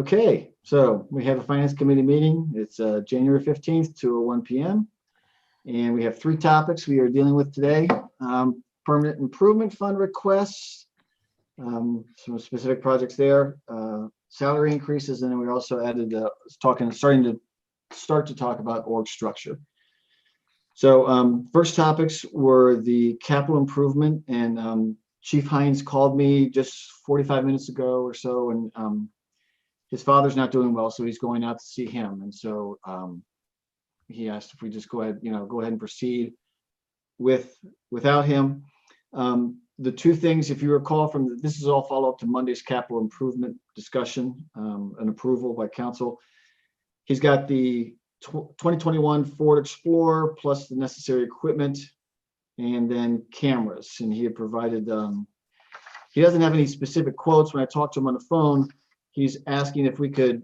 Okay, so we have a finance committee meeting. It's January 15th, 2:01 p.m. And we have three topics we are dealing with today. Permanent improvement fund requests, some specific projects there, salary increases, and then we also added starting to talk about org structure. So first topics were the capital improvement, and Chief Hines called me just 45 minutes ago or so, and his father's not doing well, so he's going out to see him. And so he asked if we just go ahead and proceed without him. The two things, if you recall this is all follow up to Monday's capital improvement discussion, and approval by council. He's got the 2021 Ford Explorer plus the necessary equipment and then cameras. And he had provided, he doesn't have any specific quotes. When I talked to him on the phone, he's asking if we could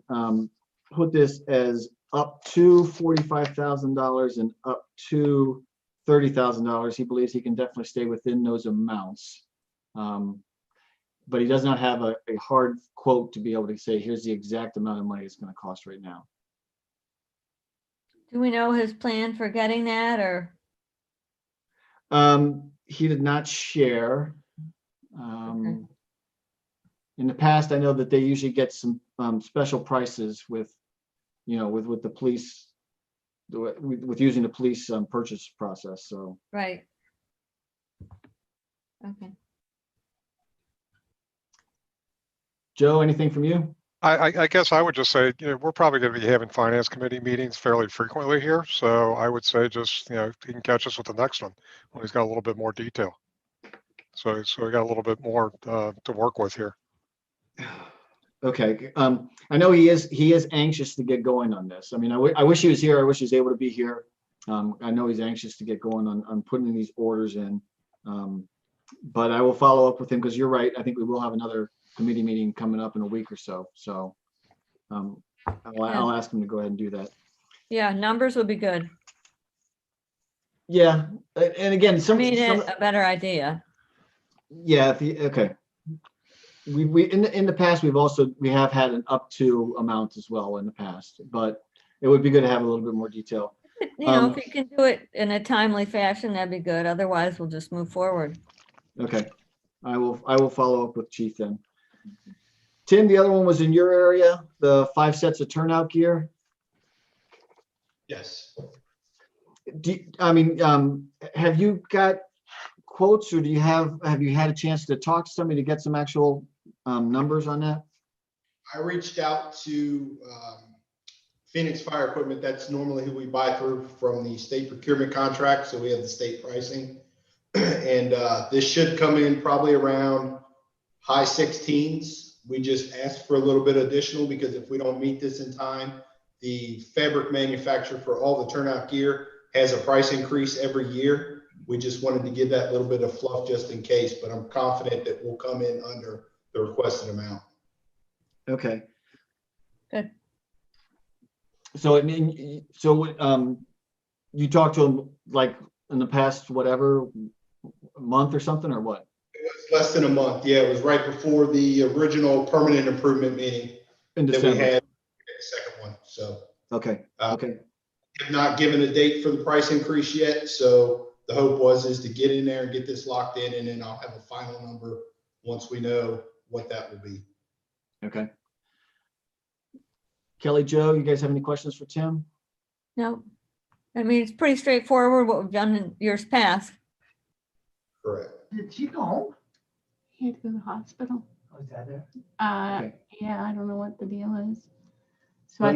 put this as up to $45,000 and up to $30,000. He believes he can definitely stay within those amounts. But he does not have a hard quote to be able to say, here's the exact amount of money it's going to cost right now. Do we know his plan for getting that, or? He did not share. Okay. In the past, I know that they usually get some special prices with the police, with using the police purchase process. So Right. Okay. Joe, anything from you? I guess I would just say, we're probably going to be having finance committee meetings fairly frequently here. So I would say just, he can catch us with the next one when he's got a little bit more detail. So we got a little bit more to work with here. Okay. I know he is anxious to get going on this. I mean, I wish he was here. I wish he was able to be here. I know he's anxious to get going on putting these orders in. But I will follow up with him, because you're right. I think we will have another committee meeting coming up in a week or so. So I'll ask him to go ahead and do that. Yeah, numbers would be good. Yeah. And again, A better idea. Yeah. Okay. We in the past, we have had an up to amount as well in the past, but it would be good to have a little bit more detail. If you can do it in a timely fashion, that'd be good. Otherwise, we'll just move forward. Okay. I will follow up with Chief then. Tim, the other one was in your area, the 5 sets of turnout gear. Yes. Have you got quotes, or have you had a chance to talk to somebody to get some actual numbers on that? I reached out to Phoenix Fire Equipment. That's normally who we buy through from the state procurement contract. So we have the state pricing. And this should come in probably around high 16s. We just asked for a little bit additional, because if we don't meet this in time, the fabric manufacturer for all the turnout gear has a price increase every year. We just wanted to give that little bit of fluff just in case, but I'm confident that we'll come in under the requested amount. Okay. Good. So you talked to him like in the past, whatever, month or something, or what? It was less than a month. Yeah, it was right before the original permanent improvement meeting In that December. we had, the second one. So Okay. Okay. have not given a date for the price increase yet. So the hope is to get in there and get this locked in, and then I'll have a final number once we know what that will be. Okay. Kelly, Joe, you guys have any questions for Tim? No, I mean, it's pretty straightforward what we've done in years past. Correct. Did she go home? He had to go to the hospital. Was that there? Okay. Yeah, I don't know what the deal is. So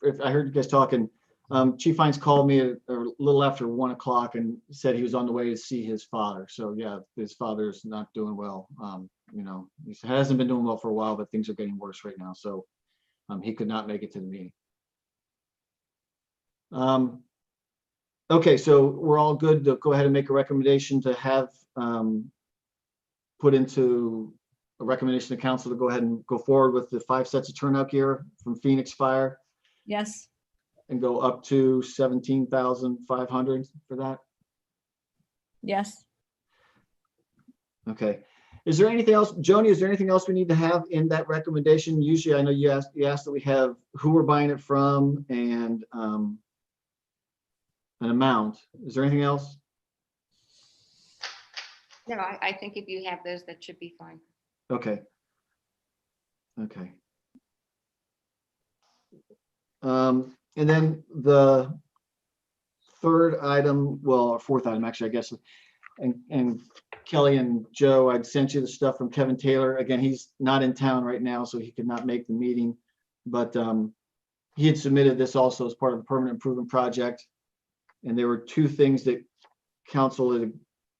If I heard you guys talking, Chief Hines called me a little after 1 o'clock and said he was on the way to see his father. So yeah, his father's not doing well. He hasn't been doing well for a while, but things are getting worse right now. So he could not make it to the meeting. Okay, so we're all good to go ahead and make a recommendation to have put into a recommendation to council to go ahead and go forward with the 5 sets of turnout gear from Phoenix Fire. Yes. And go up to 17,500 for that. Yes. Okay. Is there anything else, Joni, is there anything else we need to have in that recommendation? Usually, I know you asked that we have who we're buying it from and an amount. Is there anything else? No, I think if you have those, that should be fine. Okay. Okay. And then the third item, well, or fourth item, actually, I guess, and Kelly and Joe, I'd sent you the stuff from Kevin Taylor. Again, he's not in town right now, so he could not make the meeting, but he had submitted this also as part of the permanent improvement project. And there were two things that council had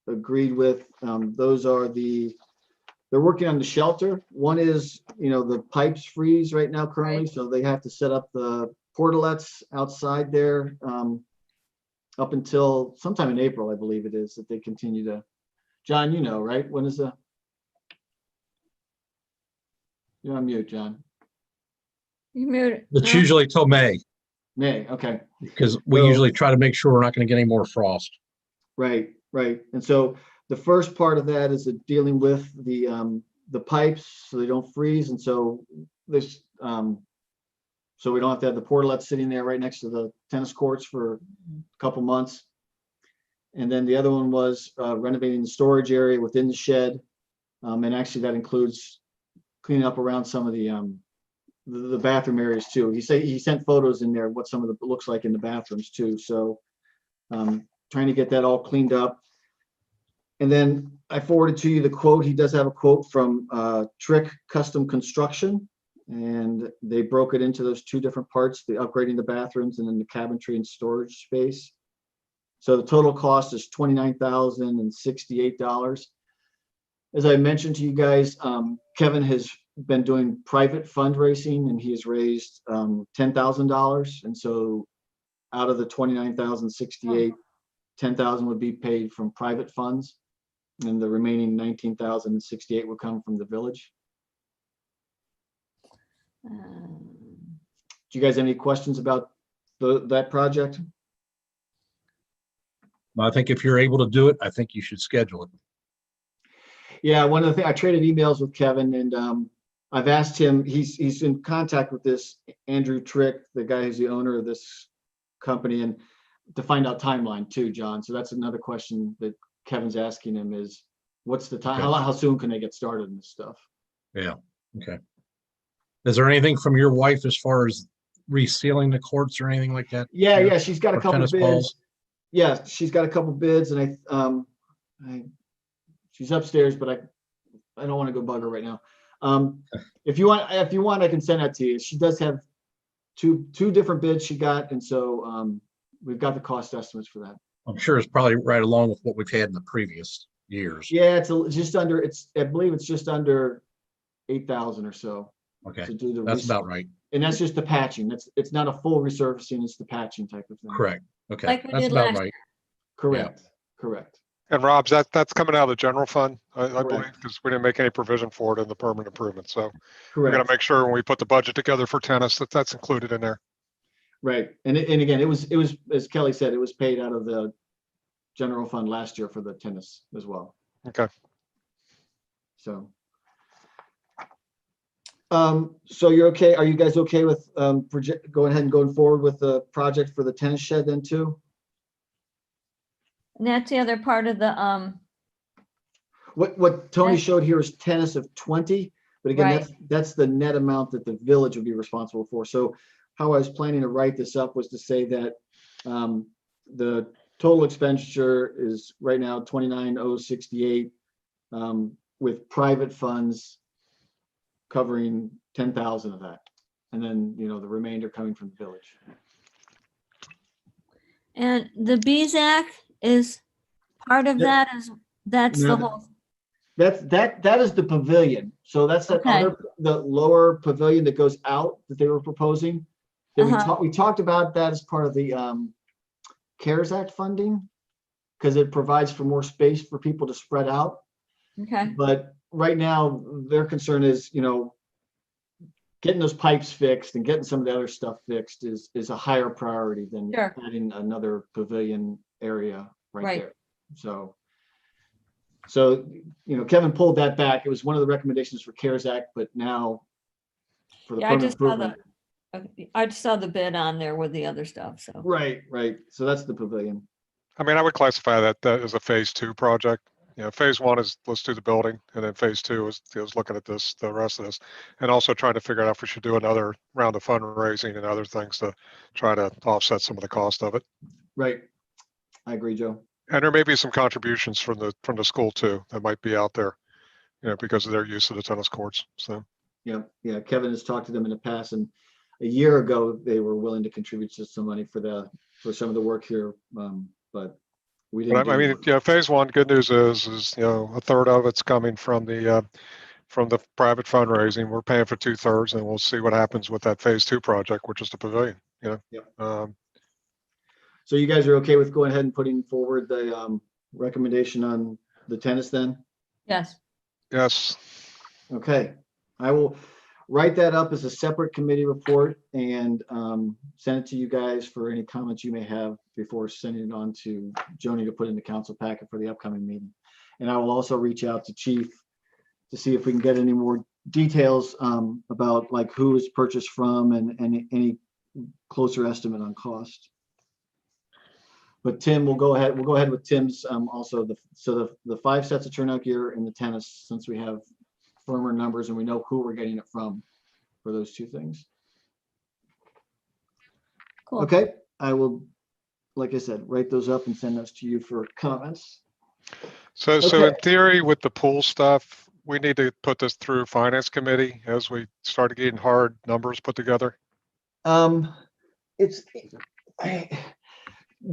agreed with. Those are they're working on the shelter. One is, the pipes freeze right now currently, so they have to set up the portalets outside there up until sometime in April, I believe it is, that they continue to. John, right? When is you're on mute, John. You muted. It's no? usually till May, May, okay. because we So- usually try to make sure we're not going to get any more frost. Right. And so the first part of that is dealing with the pipes so they don't freeze. And so this, so we don't have to have the portalets sitting there right next to the tennis courts for a couple months. And then the other one was renovating the storage area within the shed. And actually that includes cleaning up around some of the bathroom areas too. He sent photos in there, what some of the looks like in the bathrooms too. So trying to get that all cleaned up. And then I forwarded to you the quote. He does have a quote from Trick Custom Construction, and they broke it into those two different parts, the upgrading the bathrooms and then the cabinetry and storage space. So the total cost is $29,068. As I mentioned to you guys, Kevin has been doing private fundraising and he has raised $10,000. And so out of the $29,068, $10,000 would be paid from private funds, and the remaining $19,068 would come from the village. Do you guys have any questions about that project? I think if you're able to do it, I think you should schedule it. Yeah, one of the things, I traded emails with Kevin, and I've asked him, he's in contact with this Andrew Trick, the guy who's the owner of this company, and to find out timeline too, John. So that's another question that Kevin's asking him is, what's the time? Okay. How soon can they get started in this stuff? Yeah. Okay. Is there anything from your wife as far as resealing the courts or anything like that? Yeah, she's got a Or couple tennis bids. balls? Yeah, she's got a couple bids, and she's upstairs, but I don't want to go bug her right now. If you want, I can send that to you. She does have two different bids she got, and so we've got the cost estimates for that. I'm sure it's probably right along with what we've had in the previous years. Yeah, I believe it's just under 8,000 or so Okay, to do the. that's about right. And that's just the patching. It's not a full resurfacing, it's the patching type of thing. Correct. Okay, Like we that's did about last right. Correct. And Rob's, that's coming out of the general fund, I believe, Correct. because we didn't make any provision for it in the permanent improvement. So we got Correct. to make sure when we put the budget together for tennis, that's included in there. Right. And again, it was, as Kelly said, it was paid out of the general fund last year for the tennis as well. Okay. So. So you're okay? Are you guys okay with going ahead and going forward with the project for the tennis shed then too? And that's the other part of the, What Tony Yeah. showed here is tennis of 20, but again, Right. that's the net amount that the village would be responsible for. So how I was planning to write this up was to say that the total expenditure is right now 29,068 with private funds covering 10,000 of that. And then, the remainder coming from the village. and the BZAC is part of Yeah. that, that's the No, whole, That is the pavilion. So that's that Okay. the lower pavilion that goes out that they were proposing. That Uh-huh. we talked about that as part of the CARES Act funding, because it provides for more space for people to spread out. okay, But right now, their concern is, getting those pipes fixed and getting some of the other stuff fixed is a higher priority than Sure. adding another pavilion area right Right. there. So So, Kevin pulled that back. It was one of the recommendations for CARES Act, but now for the Yeah, permanent improvement. I just saw the bid on there with the other stuff, so. Right. So that's the pavilion. I mean, I would classify that as a phase 2 project. Phase 1 is let's do the building, and then phase 2 is looking at this, the rest of this, and also trying to figure out if we should do another round of fundraising and other things to try to offset some of the cost of it. Right. I agree, Joe. And there may be some contributions from the school too that might be out there, because of their use of the tennis courts. So Yeah. Kevin has talked to them in the past, and a year ago they were willing to contribute to some money for some of the work here, but we didn't. But I mean, phase 1, good news is a third of it's coming from the private fundraising. We're paying for 2/3, and we'll see what happens with that phase 2 project, which is the pavilion. Yep. So you guys are okay with going ahead and putting forward the recommendation on the tennis then? Yes, Yes. Okay, I will write that up as a separate committee report and send it to you guys for any comments you may have before sending it on to Joni to put in the council packet for the upcoming meeting. And I will also reach out to Chief to see if we can get any more details about like who is purchased from and any closer estimate on cost. But Tim, we'll go ahead with Tim's also the 5 sets of turnout gear and the tennis, since we have firmer numbers and we know who we're getting it from for those 2 things. cool. Okay, I will, like I said, write those up and send those to you for comments. So Okay. in theory, with the pool stuff, we need to put this through finance committee as we start getting hard numbers put together.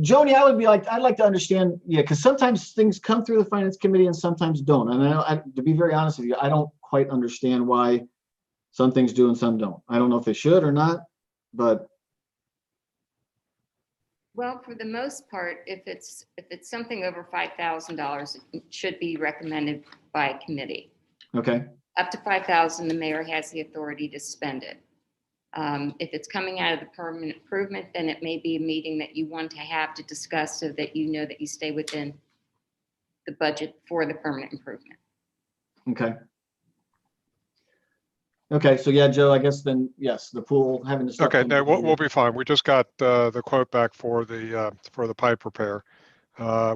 Joni, I'd like to understand, because sometimes things come through the finance committee and sometimes don't. And to be very honest with you, I don't quite understand why some things do and some don't. I don't know if they should or not, but Well, for the most part, if it's something over $5,000, it should be recommended by committee. okay, Up to $5,000, the mayor has the authority to spend it. If it's coming out of the permanent improvement, then it may be a meeting that you want to have to discuss so that you know that you stay within the budget for the permanent improvement. okay. So yeah, Joe, I guess then, yes, the pool having the stuff. Okay, no, we'll be fine. We just got the quote back for the pipe repair,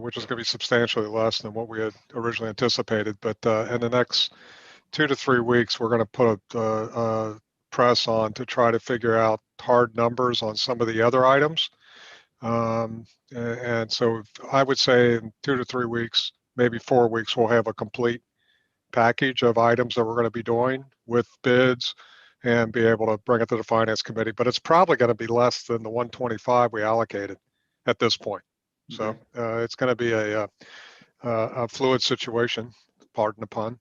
which is going to be substantially less than what we had originally anticipated. But in the next 2 to 3 weeks, we're going to put a press on to try to figure out hard numbers on some of the other items. And so I would say in 2 to 3 weeks, maybe 4 weeks, we'll have a complete package of items that we're going to be doing with bids and be able to bring it to the finance committee. But it's probably going to be less than the 125 we allocated at this point. So it's going to be a fluid situation, pardon the pun.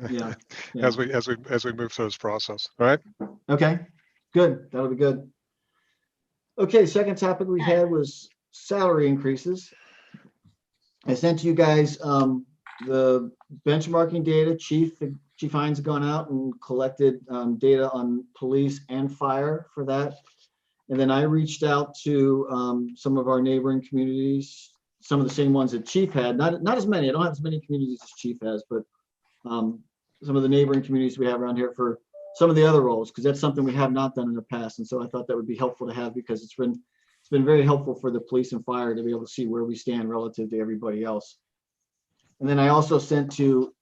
Yeah. As we move through this process. All right. Okay, good. That'll be good. Okay, second topic we had was salary increases. I sent to you guys the benchmarking data. Chief Hines has gone out and collected data on police and fire for that. And then I reached out to some of our neighboring communities, some of the same ones that Chief had, not as many. I don't have as many communities as Chief has, but some of the neighboring communities we have around here for some of the other roles, because that's something we have not done in the past. And so I thought that would be helpful to have, because it's been very helpful for the police and fire to be able to see where we stand relative to everybody else. And then I also sent to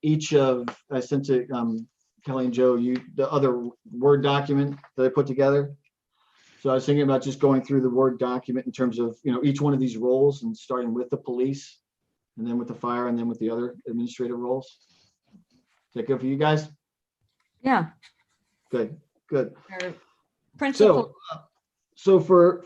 Kelly and Joe, the other Word document that I put together. So I was thinking about just going through the Word document in terms of, each one of these roles and starting with the police and then with the fire and then with the other administrative roles. Is that good for you guys? Yeah. Good. Or Principal, So for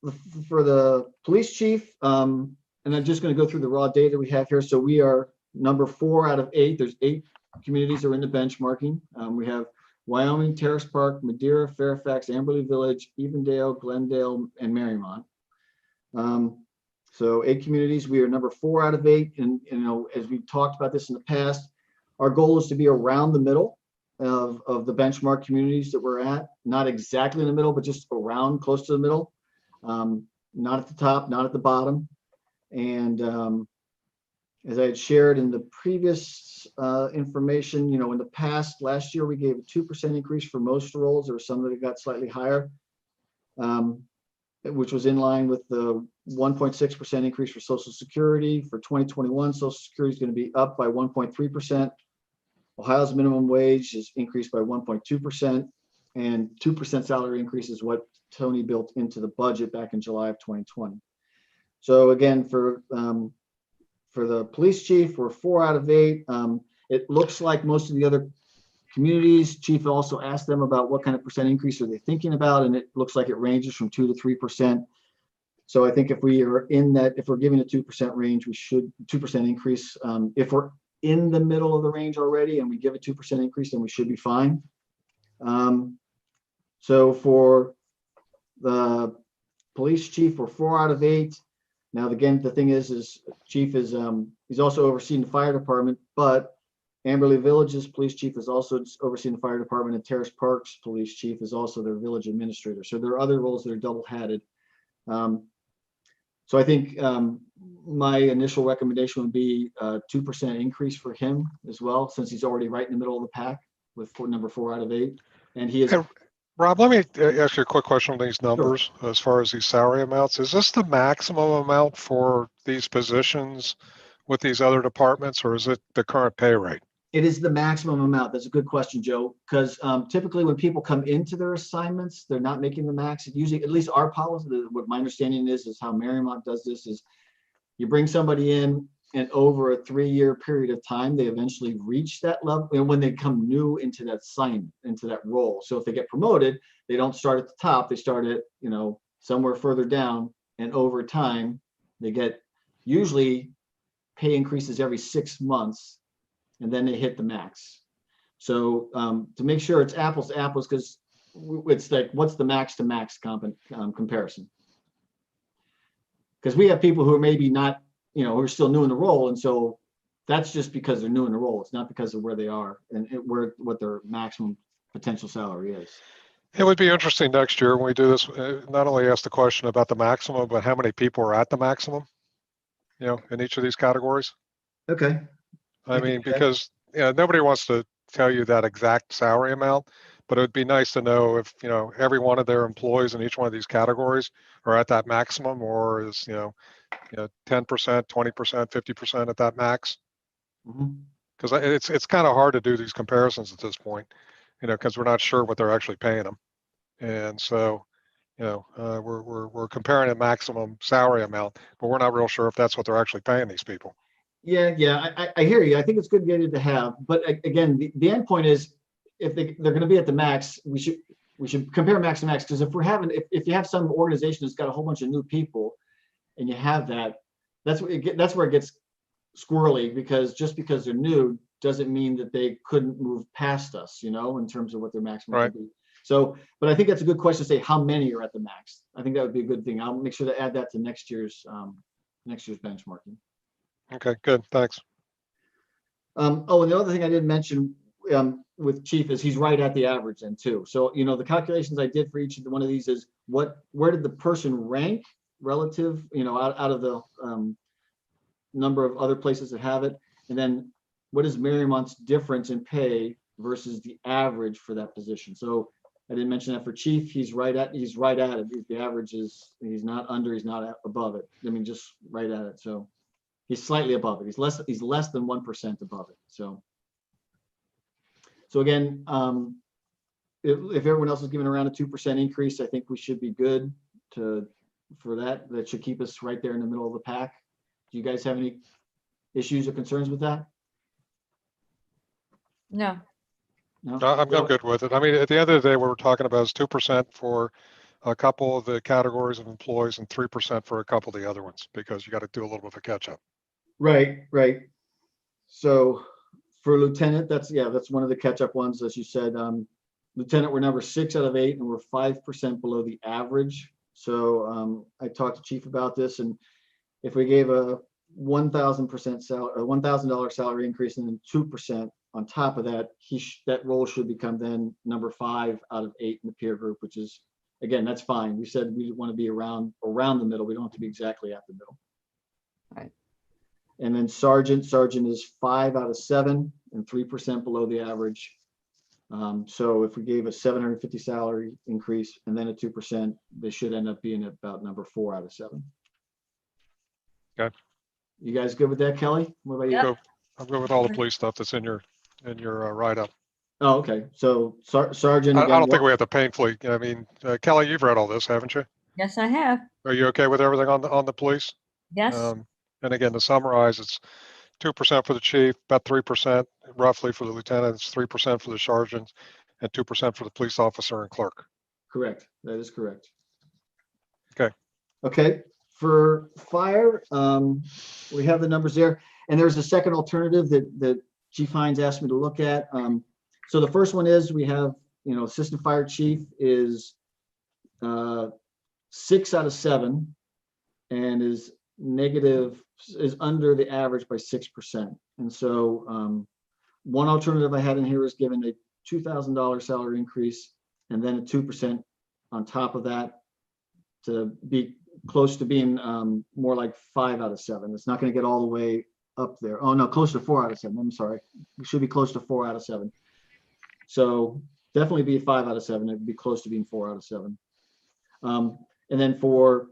the police chief, and I'm just going to go through the raw data we have here. So we are number 4 out of 8. There's 8 communities that are in the benchmarking. We have Wyoming, Terrace Park, Madeira, Fairfax, Amberley Village, Evendale, Glendale, and Mariemont. So 8 communities. We are number 4 out of 8. And as we've talked about this in the past, our goal is to be around the middle of the benchmark communities that we're at. Not exactly in the middle, but just around, close to the middle. Not at the top, not at the bottom. And as I had shared in the previous information, you know, in the past, last year, we gave a 2% increase for most roles. There were some that got slightly higher, which was in line with the 1.6% increase for Social Security. For 2021, Social Security is going to be up by 1.3%. Ohio's minimum wage is increased by 1.2%, and 2% salary increase is what Tony built into the budget back in July of 2020. So again, for the police chief, we're 4 out of 8. It looks like most of the other communities, chief also asked them about what kind of percent increase are they thinking about, and it looks like it ranges from 2 to 3%. So I think if we are in that, if we're giving a 2% range, we should 2% increase. If we're in the middle of the range already and we give a 2% increase, then we should be fine. So for the police chief, we're 4 out of 8. Now, again, the thing is chief is, he's also overseeing the fire department, but Amberley Village's police chief is also overseeing the fire department, and Terrace Park's police chief is also their village administrator. So there are other roles that are double-hatted. So I think my initial recommendation would be a 2% increase for him as well, since he's already right in the middle of the pack with number 4 out of 8. And he is. Hey, Rob, let me ask you a quick question on these numbers as far as these salary amounts. Is this the maximum amount for these positions with these other departments, or is it the current pay rate? It is the maximum amount. That's a good question, Joe, because typically when people come into their assignments, they're not making the max. Usually, at least our policy, what my understanding is how Mariemont does this is you bring somebody in, and over a 3-year period of time, they eventually reach that level. And when they come new into that assignment, into that role. So if they get promoted, they don't start at the top. They start at, you know, somewhere further down, and over time, they get usually pay increases every 6 months. And then they hit the max. So to make sure it's apples to apples, because it's like, what's the max to max comparison? Because we have people who are maybe not, you know, who are still new in the role. And so that's just because they're new in the role. It's not because of where they are and what their maximum potential salary is. It would be interesting next year when we do this, not only ask the question about the maximum, but how many people are at the maximum, you know, in each of these categories. Okay. I mean, because nobody wants to tell you that exact salary amount, but it would be nice to know if, you know, every one of their employees in each one of these categories are at that maximum, or is, 10%, 20%, 50% at that max. Because it's kind of hard to do these comparisons at this point, you know, because we're not sure what they're actually paying them. And so, we're comparing a maximum salary amount, but we're not real sure if that's what they're actually paying these people. Yeah, I hear you. I think it's good data to have, but again, the end point is if they're going to be at the max, we should compare max to max, because if you have some organization that's got a whole bunch of new people, and you have that's where it gets squirrely, because just because they're new doesn't mean that they couldn't move past us, you know, in terms of what their maximum could be. So, but I think that's a good question to say how many are at the max. I think that would be a good thing. I'll make sure to add that to next year's benchmarking. Okay, good. Thanks. And the other thing I didn't mention with Chief is he's right at the average then too. So, you know, the calculations I did for each one of these is where did the person rank relative, you know, out of the number of other places that have it, and then what is Mariemont's difference in pay versus the average for that position. So I didn't mention that for Chief. He's right at it. The average is, he's not under, he's not above it. I mean, just right at it. So he's slightly above it. He's less than 1% above it. So again, if everyone else is giving around a 2% increase, I think we should be good for that. That should keep us right there in the middle of the pack. Do you guys have any issues or concerns with that? No. No? I'm good with it. I mean, at the end of the day, what we're talking about is 2% for a couple of the categories of employees and 3% for a couple of the other ones, because you got to do a little bit of a catch up. Right. So for lieutenant, that's one of the catch up ones, as you said. Lieutenant, we're number 6 out of 8, and we're 5% below the average. So I talked to Chief about this, and if we gave a $1,000 salary increase and then 2% on top of that, that role should become then number 5 out of 8 in the peer group, which is, again, that's fine. We said we want to be around the middle. We don't have to be exactly at the middle. Right. And then sergeant is 5 out of 7 and 3% below the average. So if we gave a 750 salary increase and then a 2%, they should end up being about number 4 out of 7. Okay. You guys good with that, Kelly? What about you? Yep. I'm good with all the police stuff that's in your write-up. Oh, okay. So sergeant I again. don't think we have to painfully, I mean, Kelly, you've read all this, haven't you? Yes, I have. Are you okay with everything on the police? Yes. And again, to summarize, it's 2% for the chief, about 3% roughly for the lieutenants, 3% for the sergeants, and 2% for the police officer and clerk. Correct. That is correct. Okay. Okay. For fire, we have the numbers there. And there's a second alternative that Chief Hines asked me to look at. So the first one is we have, assistant fire chief is 6 out of 7 and is under the average by 6%. And so one alternative I had in here is given a $2,000 salary increase and then a 2% on top of that to be close to being more like 5 out of 7. It's not going to get all the way up there. Oh no, close to 4 out of 7. I'm sorry. We should be close to 4 out of 7. So definitely be 5 out of 7. It'd be close to being 4 out of 7. And then for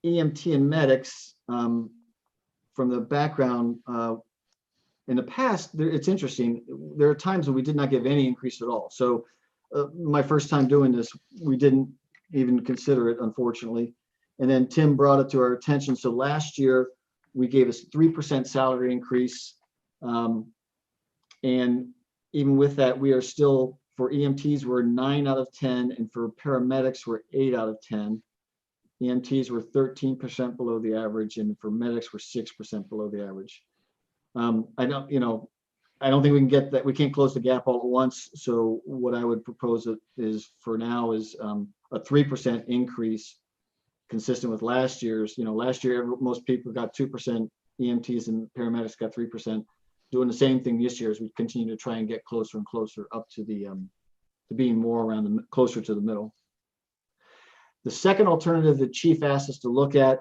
EMT and medics, from the background, in the past, it's interesting. There are times when we did not give any increase at all. So my first time doing this, we didn't even consider it, unfortunately. And then Tim brought it to our attention. So last year, we gave us 3% salary increase. And even with that, we are still, for EMTs, we're 9 out of 10. And for paramedics, we're 8 out of 10. EMTs were 13% below the average. And for medics, we're 6% below the average. I don't think we can get that. We can't close the gap all at once. So what I would propose is for now is a 3% increase consistent with last year's. Last year, most people got 2%, EMTs and paramedics got 3%. Doing the same thing this year as we continue to try and get closer and closer up to the to being more around closer to the middle. The second alternative the chief asked us to look at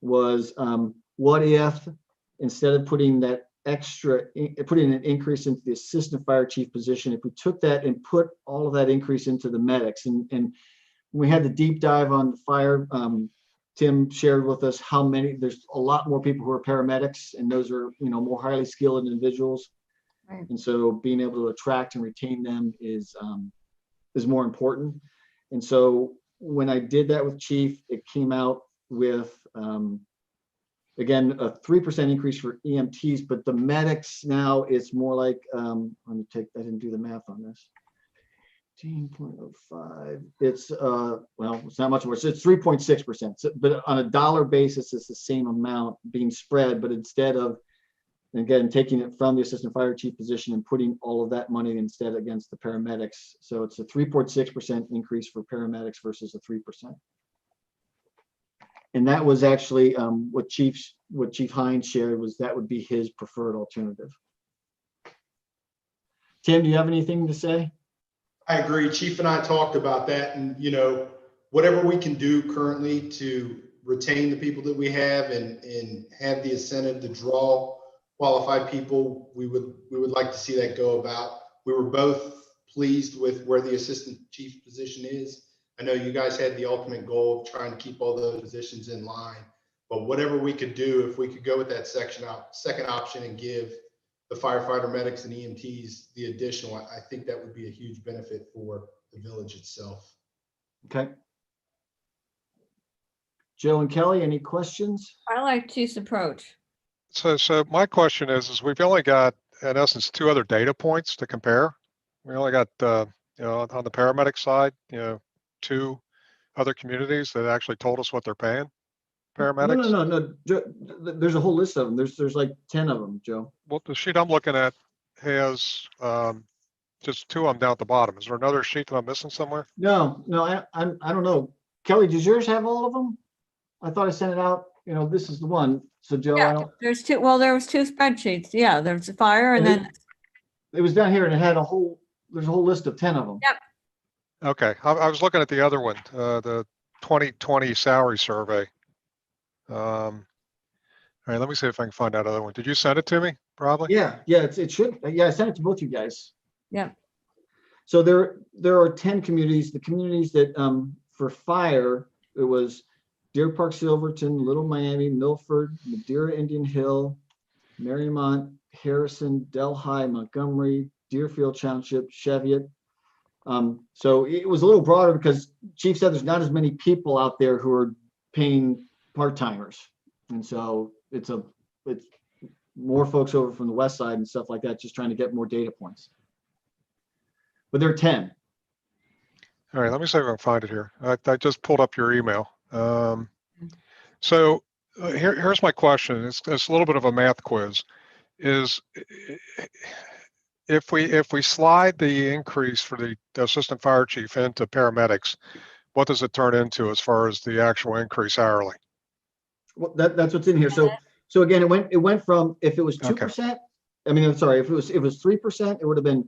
was what if instead of putting an increase into the assistant fire chief position, if we took that and put all of that increase into the medics, and we had the deep dive on the fire. Tim shared with us how many, there's a lot more people who are paramedics, and those are, more highly skilled individuals. Right. And so being able to attract and retain them is more important. And so when I did that with chief, it came out with, again, a 3% increase for EMTs, but the medics now it's more like, I didn't do the math on this. 18.05. It's it's not much more. So it's 3.6%. So, but on a dollar basis, it's the same amount being spread. But instead of, again, taking it from the assistant fire chief position and putting all of that money instead against the paramedics, so it's a 3.6% increase for paramedics versus a 3%. And that was actually what Chief Hines shared was that would be his preferred alternative. Tim, do you have anything to say? I agree. Chief and I talked about that, and whatever we can do currently to retain the people that we have and have the incentive to draw qualified people, we would like to see that go about. We were both pleased with where the assistant chief position is. I know you guys had the ultimate goal of trying to keep all those positions in line, but whatever we could do, if we could go with that second option and give the firefighter medics and EMTs the additional, I think that would be a huge benefit for the village itself. Okay. Joe and Kelly, any questions? I like Chief's approach. So my question is we've only got, in essence, 2 other data points to compare. We only got, on the paramedic side, 2 other communities that actually told us what they're paying paramedics. No. There's a whole list of them. There's like 10 of them, Joe. Well, the sheet I'm looking at has just 2 of them down at the bottom. Is there another sheet that I'm missing somewhere? No, I don't know. Kelly, does yours have all of them? I thought I sent it out. This is the one. So Joe, I don't. There's 2. Well, there was 2 spreadsheets. Yeah, there's a fire and then. It was down here and it had there's a whole list of 10 of them. Yep. Okay, I was looking at the other one, the 2020 salary survey. All right, let me see if I can find that other one. Did you send it to me? Probably? Yeah, it should, yeah, I sent it to both you guys. Yeah. So there are 10 communities. The communities that, for fire, it was Deer Park, Silverton, Little Miami, Milford, Madeira, Indian Hill, Mariemont, Harrison, Delhi, Montgomery, Deerfield Township, Cheviot. So it was a little broader because Chief said there's not as many people out there who are paying part-timers. And so it's more folks over from the west side and stuff like that, just trying to get more data points. But there are 10. All right, let me see if I can find it here. I just pulled up your email. So here's my question. It's a little bit of a math quiz. Is if we slide the increase for the assistant fire chief into paramedics, what does it turn into as far as the actual increase hourly? Well, that's what's in here. So again, it went from, if it was 2%, I mean, I'm sorry, if it was 3%, it would have been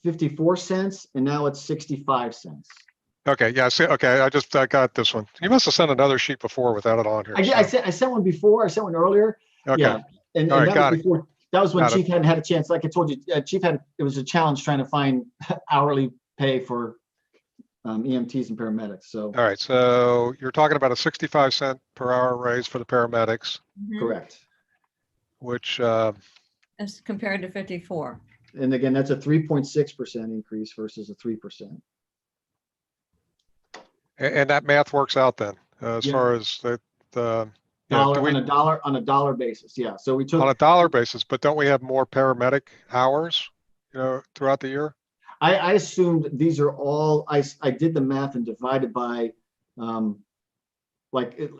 54 cents, and now it's 65 cents. Okay, yeah, see, okay, I got this one. You must have sent another sheet before without it on here. I sent one before, I sent one earlier. Okay. Yeah, and All right, that got was it. before, that was when Got it. Chief hadn't had a chance. Like I told you, it was a challenge trying to find hourly pay for EMTs and paramedics, so. All right, so you're talking about a 65 cent per hour raise for the paramedics, Mhm. Correct. which, As compared to 54. And again, that's a 3.6% increase versus a 3%. and that math works out then, as Yeah. far as the, you know, On a dollar basis, yeah. So we took. on a dollar basis, but don't we have more paramedic hours, you know, throughout the year? I assumed these are all, I did the math and divided by,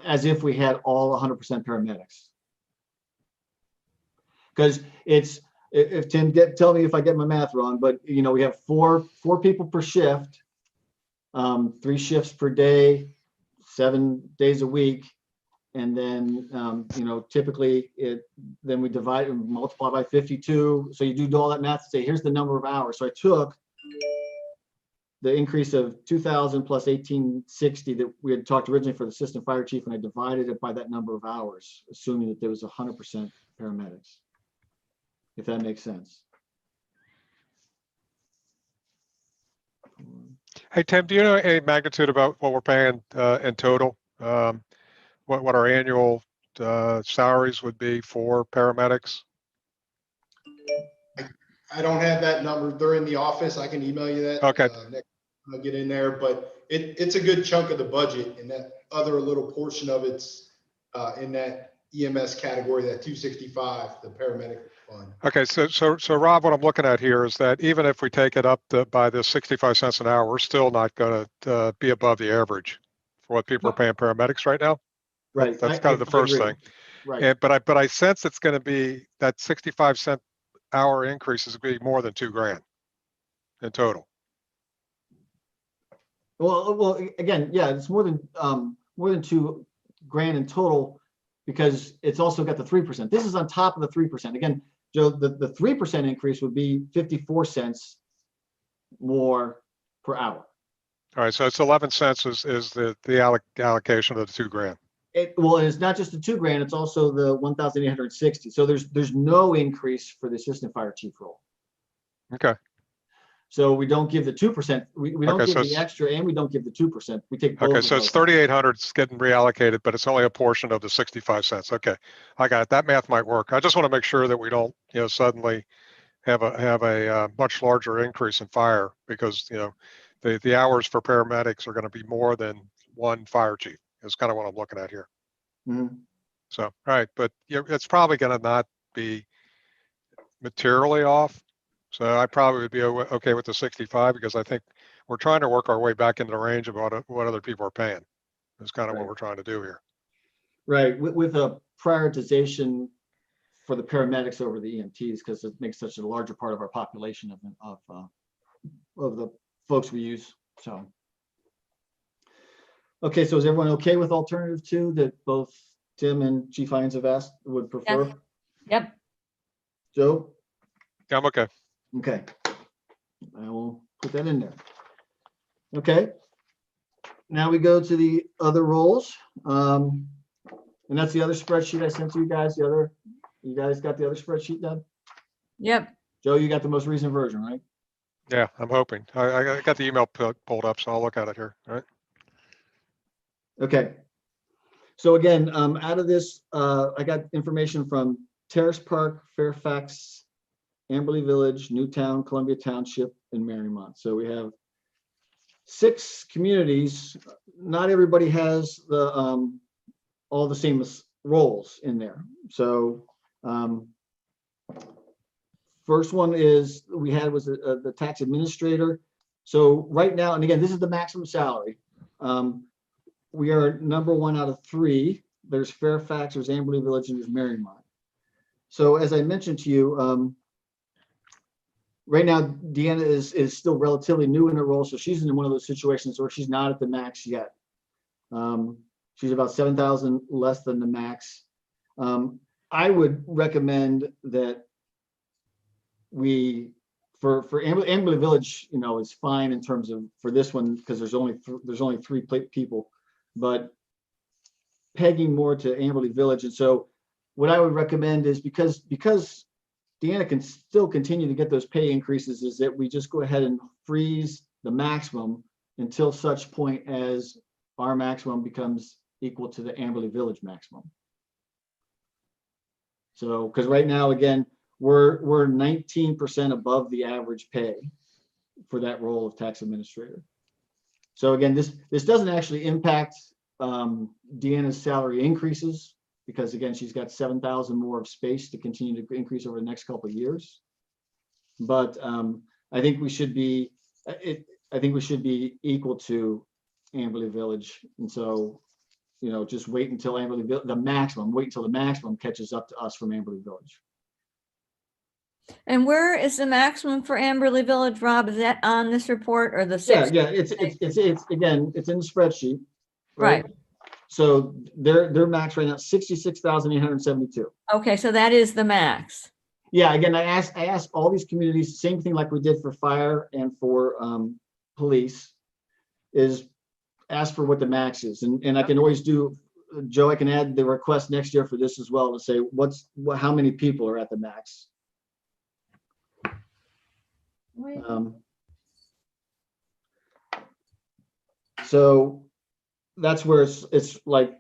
as if we had all 100% paramedics. Because if Tim, tell me if I get my math wrong, but you know, we have four people per shift, 3 shifts per day, 7 days a week. And then, you know, typically then we divide and multiply by 52. So you do all that math and say, here's the number of hours. So I took the increase of 2,000 plus 1,860 that we had talked originally for the assistant fire chief, and I divided it by that number of hours, assuming that there was 100% paramedics, if that makes sense. Hey, Tim, do you know any magnitude about what we're paying in total? What our annual salaries would be for paramedics? I don't have that number. They're in the office. I can email you that. Okay. Next time I get in there, but it's a good chunk of the budget, and that other little portion of it's in that EMS category, that 265, the paramedic fund. Okay, so Rob, what I'm looking at here is that even if we take it up by the 65 cents an hour, we're still not going to be above the average for what people are paying paramedics right now. Right. That's kind of the first thing. Right. But I sense it's going to be that 65 cent hour increase is going to be more than $2,000 in total. Well, again, yeah, it's more than $2,000 in total, because it's also got the 3%. This is on top of the 3%. Again, Joe, the 3% increase would be 54 cents more per hour. All right, so it's 11 cents is the allocation of the $2,000. Well, it's not just the $2,000, it's also the 1,860. So there's no increase for the assistant fire chief role. Okay. So we don't give the 2%. We don't Okay, give so the it's- extra, and we don't give the 2%. We take both. Okay, of so it's those out. 3,800 is getting reallocated, but it's only a portion of the 65 cents. Okay, I got it. That math might work. I just want to make sure that we don't, you know, suddenly have a much larger increase in fire, because, you know, the hours for paramedics are going to be more than one fire chief. Is kind of what I'm looking at here. Mhm. So, all right, but yeah, it's probably going to not be materially off. So I probably would be okay with the 65, because I think we're trying to work our way back into the range of what other people are paying. Is kind of what Right. we're trying to do here. Right, with a prioritization for the paramedics over the EMTs, because it makes such a larger part of our population of the folks we use. So, okay, so is everyone okay with alternative 2 that both Tim and Chief Hines have asked would prefer? Yep. Joe? Yeah, I'm okay. Okay, I will put that in there. Okay. Now we go to the other roles. And that's the other spreadsheet I sent to you guys, you guys got the other spreadsheet done? Yep. Joe, you got the most recent version, right? Yeah, I'm hoping. I got the email pulled up, so I'll look at it here. All right. Okay. So again, out of this, I got information from Terrace Park, Fairfax, Amberley Village, Newtown, Columbia Township, and Mariemont. So we have 6 communities. Not everybody has the all the same roles in there. So first one is we had was the tax administrator. So right now, and again, this is the maximum salary. We are number 1 out of 3. There's Fairfax, there's Amberley Village, and there's Mariemont. So as I mentioned to you, right now, Deanna is still relatively new in her role. So she's in one of those situations where she's not at the max yet. She's about 7,000 less than the max. I would recommend that we, for Amberley Village, you know, is fine in terms of for this one because there's only 3 people, but pegging more to Amberley Village. And so what I would recommend is because Deanna can still continue to get those pay increases, is that we just go ahead and freeze the maximum until such point as our maximum becomes equal to the Amberley Village maximum. So, because right now, again, we're 19% above the average pay for that role of tax administrator. So again, this doesn't actually impact Deanna's salary increases, because again, she's got 7,000 more of space to continue to increase over the next couple of years. But I think we should be, I think we should be equal to Amberley Village. And so, you know, just wait until Amberley Village, wait until the maximum catches up to us from Amberley Village. And where is the maximum for Amberley Village, Rob? Is that on this report or the 6? Yeah, it's again, it's in the spreadsheet. Right. So their max right now, 66,872. Okay, so that is the max. Yeah, again, I asked all these communities, same thing like we did for fire and for police, is ask for what the max is. And I can always do, Joe, I can add the request next year for this as well to say how many people are at the max. So that's where it's like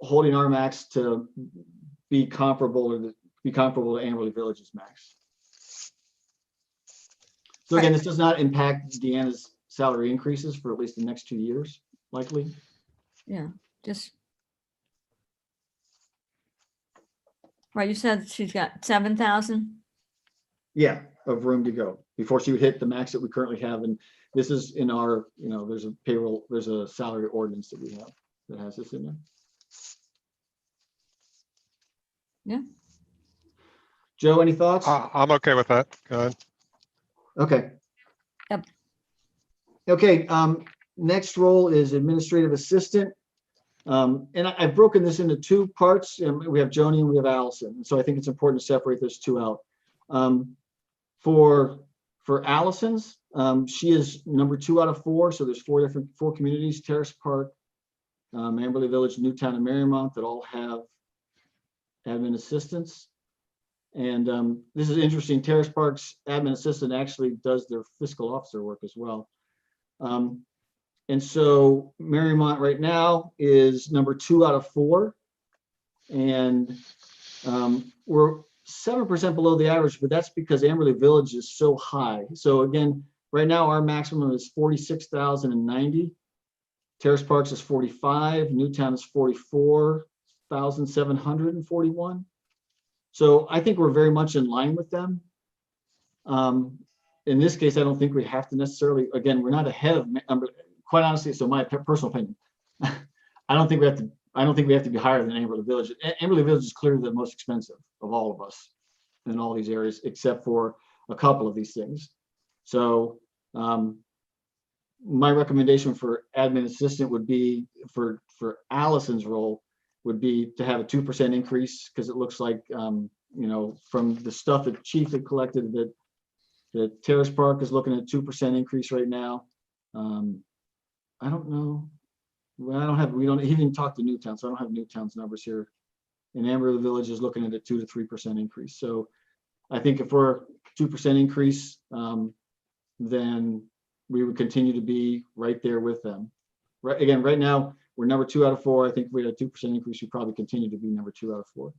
holding our max to be comparable to Amberley Village's max. So again, this does not impact Deanna's salary increases for at least the next 2 years, likely. Yeah, just. Right, you said she's got 7,000? Yeah, of room to go before she would hit the max that we currently have. And this is in our, you know, there's a salary ordinance that we have that has this in there. Yeah. Joe, any thoughts? I'm okay with that. Go ahead. Okay. Yep. Okay, next role is administrative assistant. And I've broken this into 2 parts. We have Joni and we have Allison. So I think it's important to separate those 2 out. For Allison's, she is number 2 out of 4. So there's 4 communities: Terrace Park, Amberley Village, Newtown, and Mariemont, that all have admin assistants. And this is interesting. Terrace Park's admin assistant actually does their fiscal officer work as well. And so Mariemont right now is number 2 out of 4. And we're 7% below the average, but that's because Amberley Village is so high. So again, right now our maximum is 46,090. Terrace Parks is 45. Newtown is 44,741. So I think we're very much in line with them. In this case, I don't think we have to necessarily, again, we're not ahead of, quite honestly, so my personal opinion, I don't think we have to be higher than Amberley Village. Amberley Village is clearly the most expensive of all of us in all these areas, except for a couple of these things. So my recommendation for admin assistant would be for Allison's role would be to have a 2% increase, because it looks like, you know, from the stuff that Chief had collected, that Terrace Park is looking at 2% increase right now. I don't know. Well, he didn't talk to Newtown, so I don't have Newtown's numbers here and Amarillo Village is looking at a 2 to 3% increase. So I think if we're 2% increase, then we would continue to be right there with them. Right, again, right now, we're number 2 out of 4. I think if we had a 2% increase, we'd probably continue to be number 2 out of 4.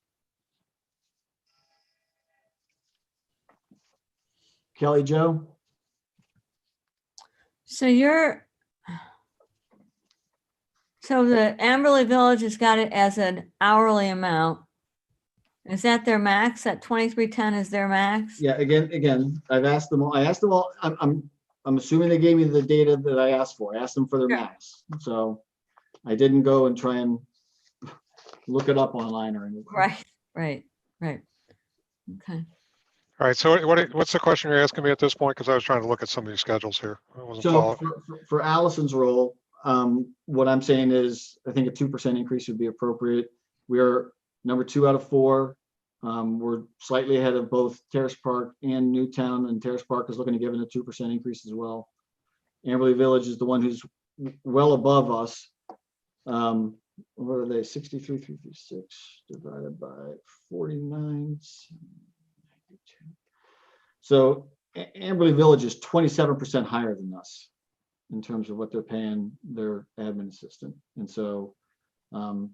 Kelly Jo? So the Amberley Village has got it as an hourly amount. Is that their max? That 2310 is their max? Yeah, again, I've asked them all. I'm assuming they gave me the data that I asked for. I asked them for their Sure. max. So I didn't go and try and look it up online or anything. Right. Okay. All right, so what's the question you're asking me at this point? Because I was trying to look at some of these schedules here. I wasn't So following. for Allison's role, what I'm saying is I think a 2% increase would be appropriate. We are number 2 out of 4. We're slightly ahead of both Terrace Park and Newtown, and Terrace Park is looking to give it a 2% increase as well. Amberley Village is the one who's well above us. What are they? 63,336 divided by 49. So Amberley Village is 27% higher than us in terms of what they're paying their admin assistant. And so again,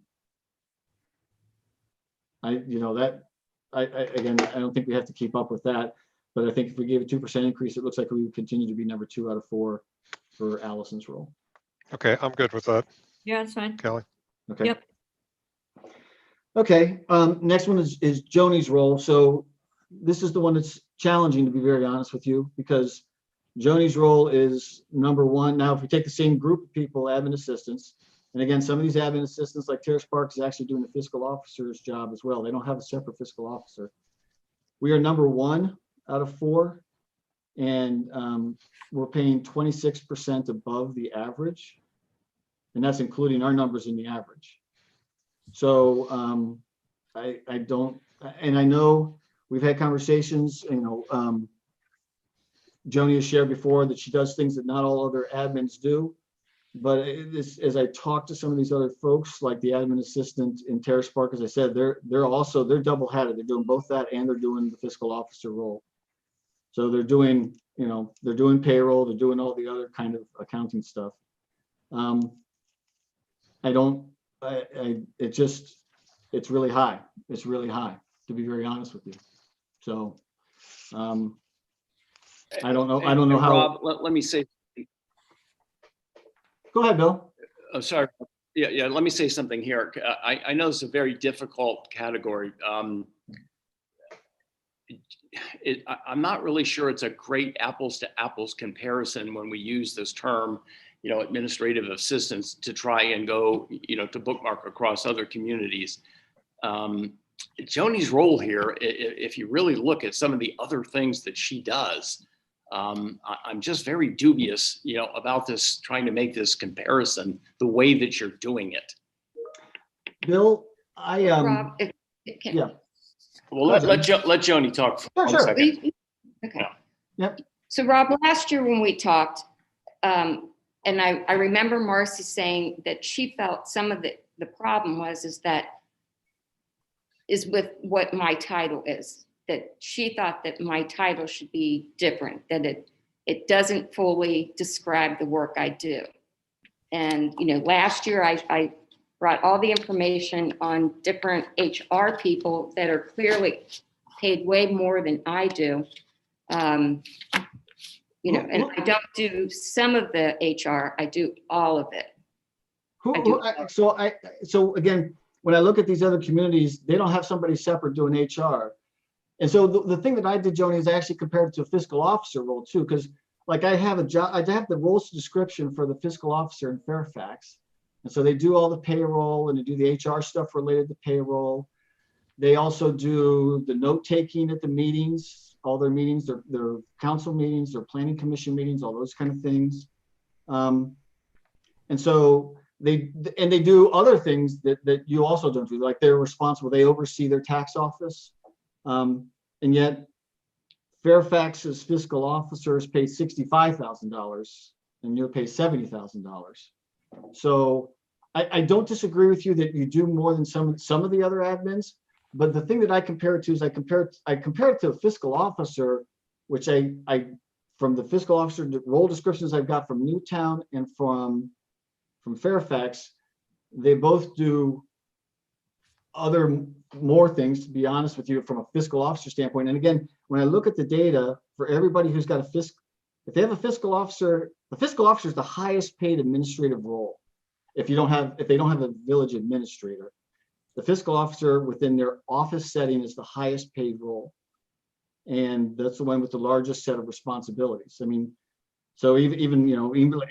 I don't think we have to keep up with that, but I think if we gave a 2% increase, it looks like we would continue to be number 2 out of 4 for Allison's role. Okay, I'm good with that, Yeah, that's fine. Kelly. Okay. Yep. Okay, next one is Joni's role. So this is the one that's challenging, to be very honest with you, because Joni's role is number 1. Now, if we take the same group of people, admin assistants, and again, some of these admin assistants like Terrace Park is actually doing the fiscal officer's job as well. They don't have a separate fiscal officer. We are number 1 out of 4, and we're paying 26% above the average. And that's including our numbers in the average. So I don't, and I know we've had conversations, Joni has shared before that she does things that not all other admins do. But as I talk to some of these other folks, like the admin assistant in Terrace Park, as I said, they're double hatted. They're doing both that and they're doing the fiscal officer role. So they're doing, they're doing payroll, they're doing all the other kind of accounting stuff. It's really high. It's really high, to be very honest with you. So I don't know how. Rob, let me say. Go ahead, Bill. I'm sorry. Yeah. Let me say something here. I know it's a very difficult category. I'm not really sure it's a great apples to apples comparison when we use this term, administrative assistants, to try and go, to bookmark across other communities. Joni's role here, if you really look at some of the other things that she does, I'm just very dubious, about this, trying to make this comparison the way that you're doing it. Bill, Rob, yeah. Well, let Joni talk for one Sure. second. Okay. Yep. So Rob, last year when we talked, and I remember Marcy saying that she felt some of the problem is with what my title is, that she thought that my title should be different, that it doesn't fully describe the work I do. And, last year I brought all the information on different HR people that are clearly paid way more than I do. And I don't do some of the HR, I do all of it. So again, when I look at these other communities, they don't have somebody separate doing HR. And so the thing that I did, Joni, is I actually compared it to a fiscal officer role too, because like I have a job, I have the roles description for the fiscal officer in Fairfax. And so they do all the payroll and they do the HR stuff related to payroll. They also do the note taking at the meetings, all their meetings, their council meetings, their planning commission meetings, all those kind of things. And so they do other things that you also don't do, like they're responsible, they oversee their tax office. And yet Fairfax's fiscal officers pay $65,000 and you're paid $70,000. So I don't disagree with you that you do more than some of the other admins, but the thing that I compare it to is I compare it to a fiscal officer, which I from the fiscal officer role descriptions I've got from Newtown and from Fairfax, they both do more things, to be honest with you, from a fiscal officer standpoint. And again, when I look at the data for everybody who's got if they have a fiscal officer, the fiscal officer is the highest paid administrative role. If they don't have a village administrator, the fiscal officer within their office setting is the highest paid role. And that's the one with the largest set of responsibilities. I mean, so even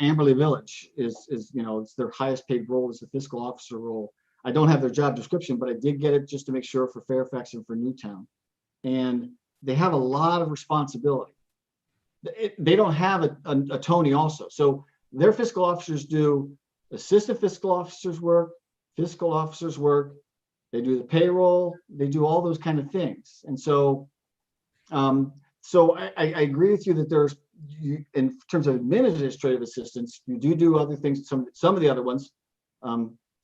Amberley Village is it's their highest paid role is the fiscal officer role. I don't have their job description, but I did get it just to make sure for Fairfax and for Newtown. And they have a lot of responsibility. They don't have a Tony also. So their fiscal officers do assistant fiscal officers work, fiscal officers work, they do the payroll, they do all those kind of things. And so, I agree with you that in terms of administrative assistance, you do other things, some of the other ones.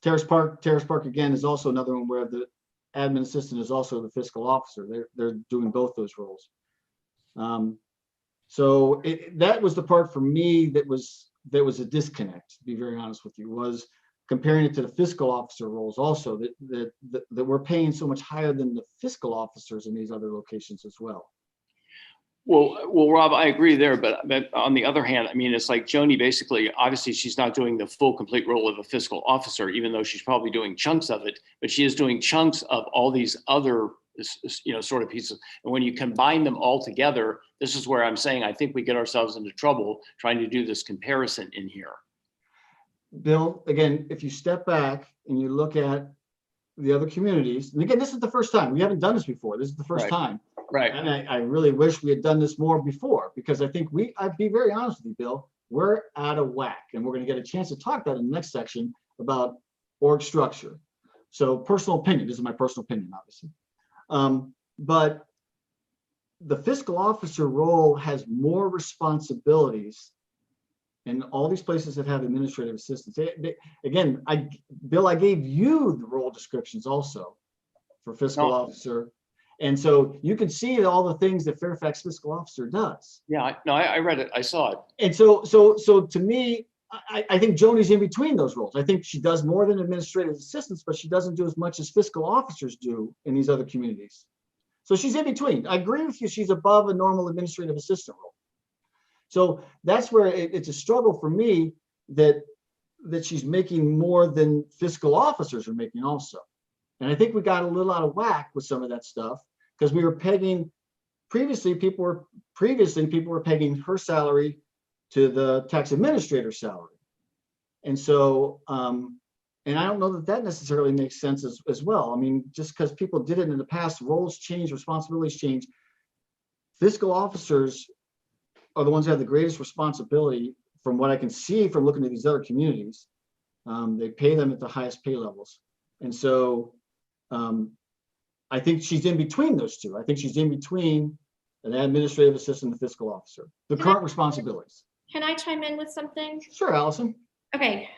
Terrace Park again is also another one where the admin assistant is also the fiscal officer. They're doing both those roles. So that was the part for me that was a disconnect, to be very honest with you, was comparing it to the fiscal officer roles also, that we're paying so much higher than the fiscal officers in these other locations as well. Well, Rob, I agree there, but on the other hand, I mean, it's like Joni basically, obviously she's not doing the full complete role of a fiscal officer, even though she's probably doing chunks of it, but she is doing chunks of all these other, sort of pieces. And when you combine them all together, this is where I'm saying, I think we get ourselves into trouble trying to do this comparison in here. Bill, again, if you step back and you look at the other communities, and again, this is the first time, we haven't done this before. This is the first time. Right. And I really wish we had done this more before, because I think I'd be very honest with you, Bill, we're out of whack. And we're going to get a chance to talk about in the next section about org structure. So personal opinion, this is my personal opinion, obviously. But the fiscal officer role has more responsibilities in all these places that have administrative assistants. Again, Bill, I gave you the role descriptions also for fiscal officer. And so you can see all the things that Fairfax fiscal officer does. Yeah, I read it. I saw it. And so to me, I think Joni's in between those roles. I think she does more than administrative assistants, but she doesn't do as much as fiscal officers do in these other communities. So she's in between. I agree with you. She's above a normal administrative assistant role. So that's where it's a struggle for me that she's making more than fiscal officers are making also. And I think we got a little out of whack with some of that stuff, because we were pegging previously people were pegging her salary to the tax administrator salary. And so, and I don't know that necessarily makes sense as well. I mean, just because people did it in the past, roles change, responsibilities change. Fiscal officers are the ones who have the greatest responsibility from what I can see from looking at these other communities. They pay them at the highest pay levels. And so I think she's in between those two. I think she's in between an administrative assistant and the fiscal officer, the current responsibilities. Can I chime in with something? Sure, Allison. Okay,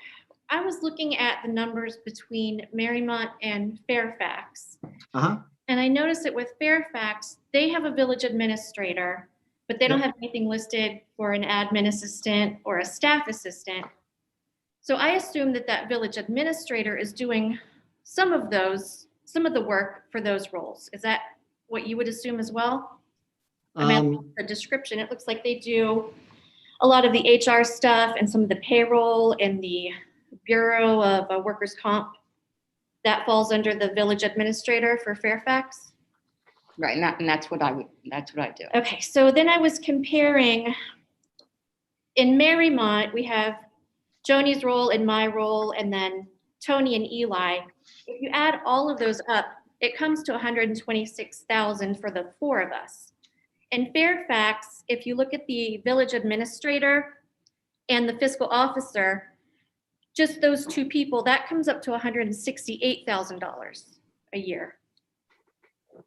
I was looking at the numbers between Mariemont and Fairfax. Uh-huh. And I noticed that with Fairfax, they have a village administrator, but they don't have anything listed for an admin assistant or a staff assistant. So I assume that village administrator is doing some of the work for those roles. Is that what you would assume as well? I mean, the description, it looks like they do a lot of the HR stuff and some of the payroll and the Bureau of Workers' Comp. That falls under the village administrator for Fairfax. Right, and that's what I do. Okay, so then I was comparing, in Mariemont, we have Joni's role and my role, and then Tony and Eli. If you add all of those up, it comes to $126,000 for the four of us. In Fairfax, if you look at the village administrator and the fiscal officer, just those two people, that comes up to $168,000 a year.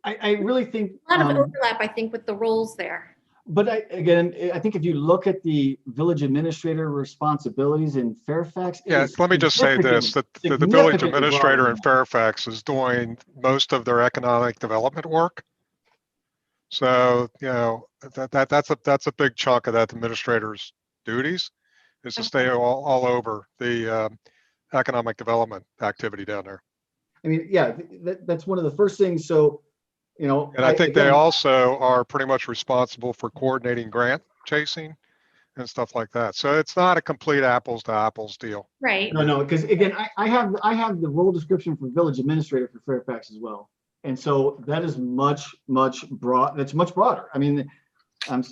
I really think A lot of overlap, I think, with the roles there. But I think if you look at the village administrator responsibilities in Fairfax. it Yeah, is let me just say this, that the village significantly broader administrator than in that. Fairfax is doing most of their economic development work. So, that's a big chunk of that administrator's duties, is to stay all over the economic development activity down there. I mean, yeah, that's one of the first things. So, And I think they again, also are pretty much responsible for coordinating grant chasing and stuff like that. So it's not a complete apples to apples deal. Right. No, because again, I have the role description for village administrator for Fairfax as well. And so that is much broad. That's much broader. I mean, I'm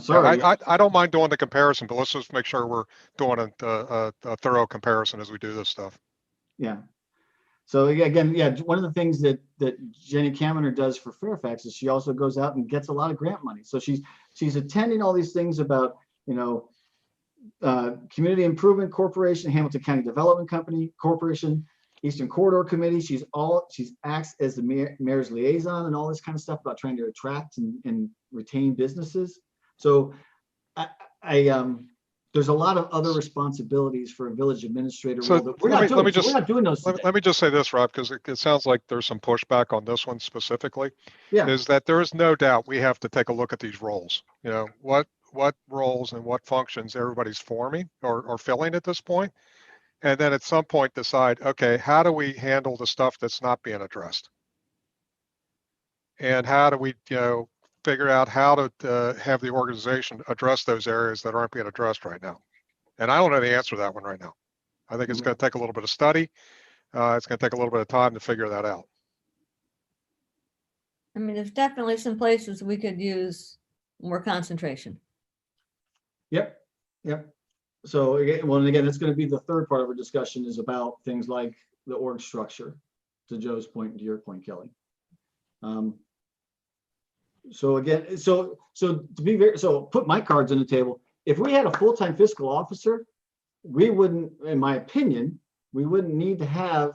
sorry. I don't mind doing the comparison, but let's just make sure we're doing a thorough comparison as we do this stuff. Yeah. So again, yeah, one of the things that Jenny Kaminer does for Fairfax is she also goes out and gets a lot of grant money. So she's attending all these things about, Community Improvement Corporation, Hamilton County Development Company Corporation, Eastern Corridor Committee. She acts as the mayor's liaison and all this kind of stuff about trying to attract and retain businesses. So there's a lot of other responsibilities for a village administrator. So we're not doing those today. Let me just say this, Rob, because it sounds like there's some pushback on this one specifically. Yeah. Is that there is no doubt we have to take a look at these roles. What roles and what functions everybody's forming or filling at this point. And then at some point decide, okay, how do we handle the stuff that's not being addressed? And how do we, figure out how to have the organization address those areas that aren't being addressed right now? And I don't know the answer to that one right now. I think it's going to take a little bit of study. It's going to take a little bit of time to figure that out. I mean, there's definitely some places we could use more concentration. Yep. So again, that's going to be the third part of our discussion, is about things like the org structure, to Joe's point and to your point, Kelly. So again, so put my cards on the table. If we had a full-time fiscal officer, we wouldn't, in my opinion, we wouldn't need to have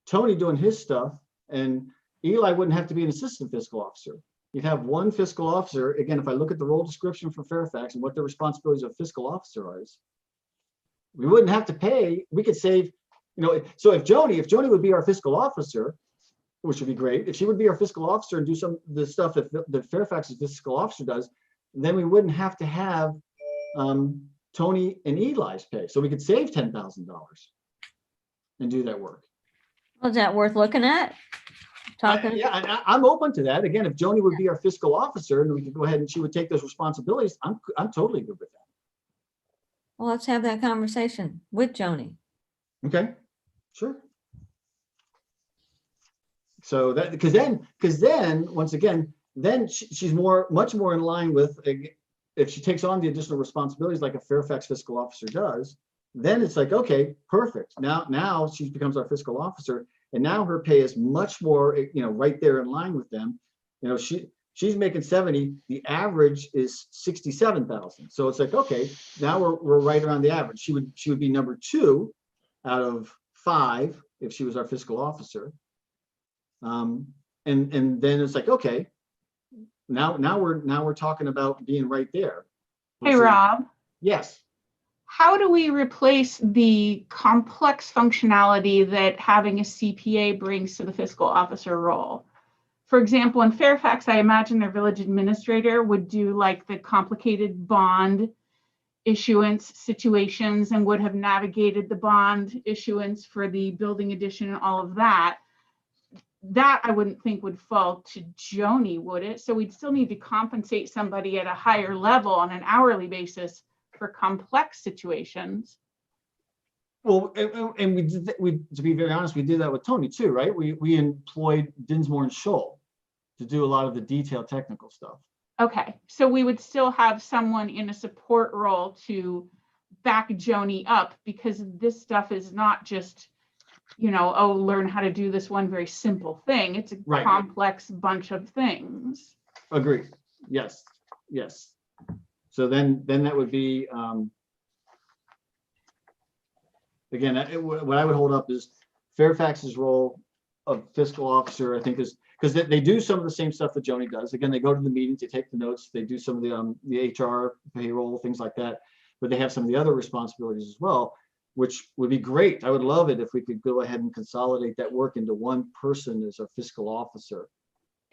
Tony doing his stuff, and Eli wouldn't have to be an assistant fiscal officer. You'd have one fiscal officer. Again, if I look at the role description for Fairfax and what the responsibilities of fiscal officer is, we wouldn't have to pay. We could save, so if Joni would be our fiscal officer, which would be great, if she would be our fiscal officer and do some of the stuff that Fairfax's fiscal officer does, then we wouldn't have to have Tony and Eli's pay. So we could save $10,000 and do that work. Was that worth looking at? I'm open to that. Again, if Joni would be our fiscal officer and we could go ahead and she would take those responsibilities, I'm totally good with that. Well, let's have that conversation with Joni. Okay, sure. So that, because then once again, then she's much more in line with, if she takes on the additional responsibilities like a Fairfax fiscal officer does, then it's like, okay, perfect. Now she becomes our fiscal officer, and now her pay is much more, right there in line with them. She's making 70. The average is 67,000. So it's like, okay, now we're right around the average. She would be number 2 out of 5 if she was our fiscal officer. And then it's like, okay, now we're talking about being right there. Hey, Rob. Yes. How do we replace the complex functionality that having a CPA brings to the fiscal officer role? For example, in Fairfax, I imagine their village administrator would do like the complicated bond issuance situations and would have navigated the bond issuance for the building addition and all of that. That I wouldn't think would fall to Joni, would it? So we'd still need to compensate somebody at a higher level on an hourly basis for complex situations. Well, and we to be very honest, we did that with Tony too, right? We employed Dinsmore and Scholl to do a lot of the detailed technical stuff. Okay, so we would still have someone in a support role to back Joni up, because this stuff is not just, learn how to do this one very simple thing. It's a complex bunch of things. Agreed. Yes. So then that would be, again, what I would hold up is Fairfax's role of fiscal officer, I think is, because they do some of the same stuff that Joni does. Again, they go to the meetings, they take the notes, they do some of the HR, payroll, things like that. But they have some of the other responsibilities as well, which would be great. I would love it if we could go ahead and consolidate that work into one person as a fiscal officer.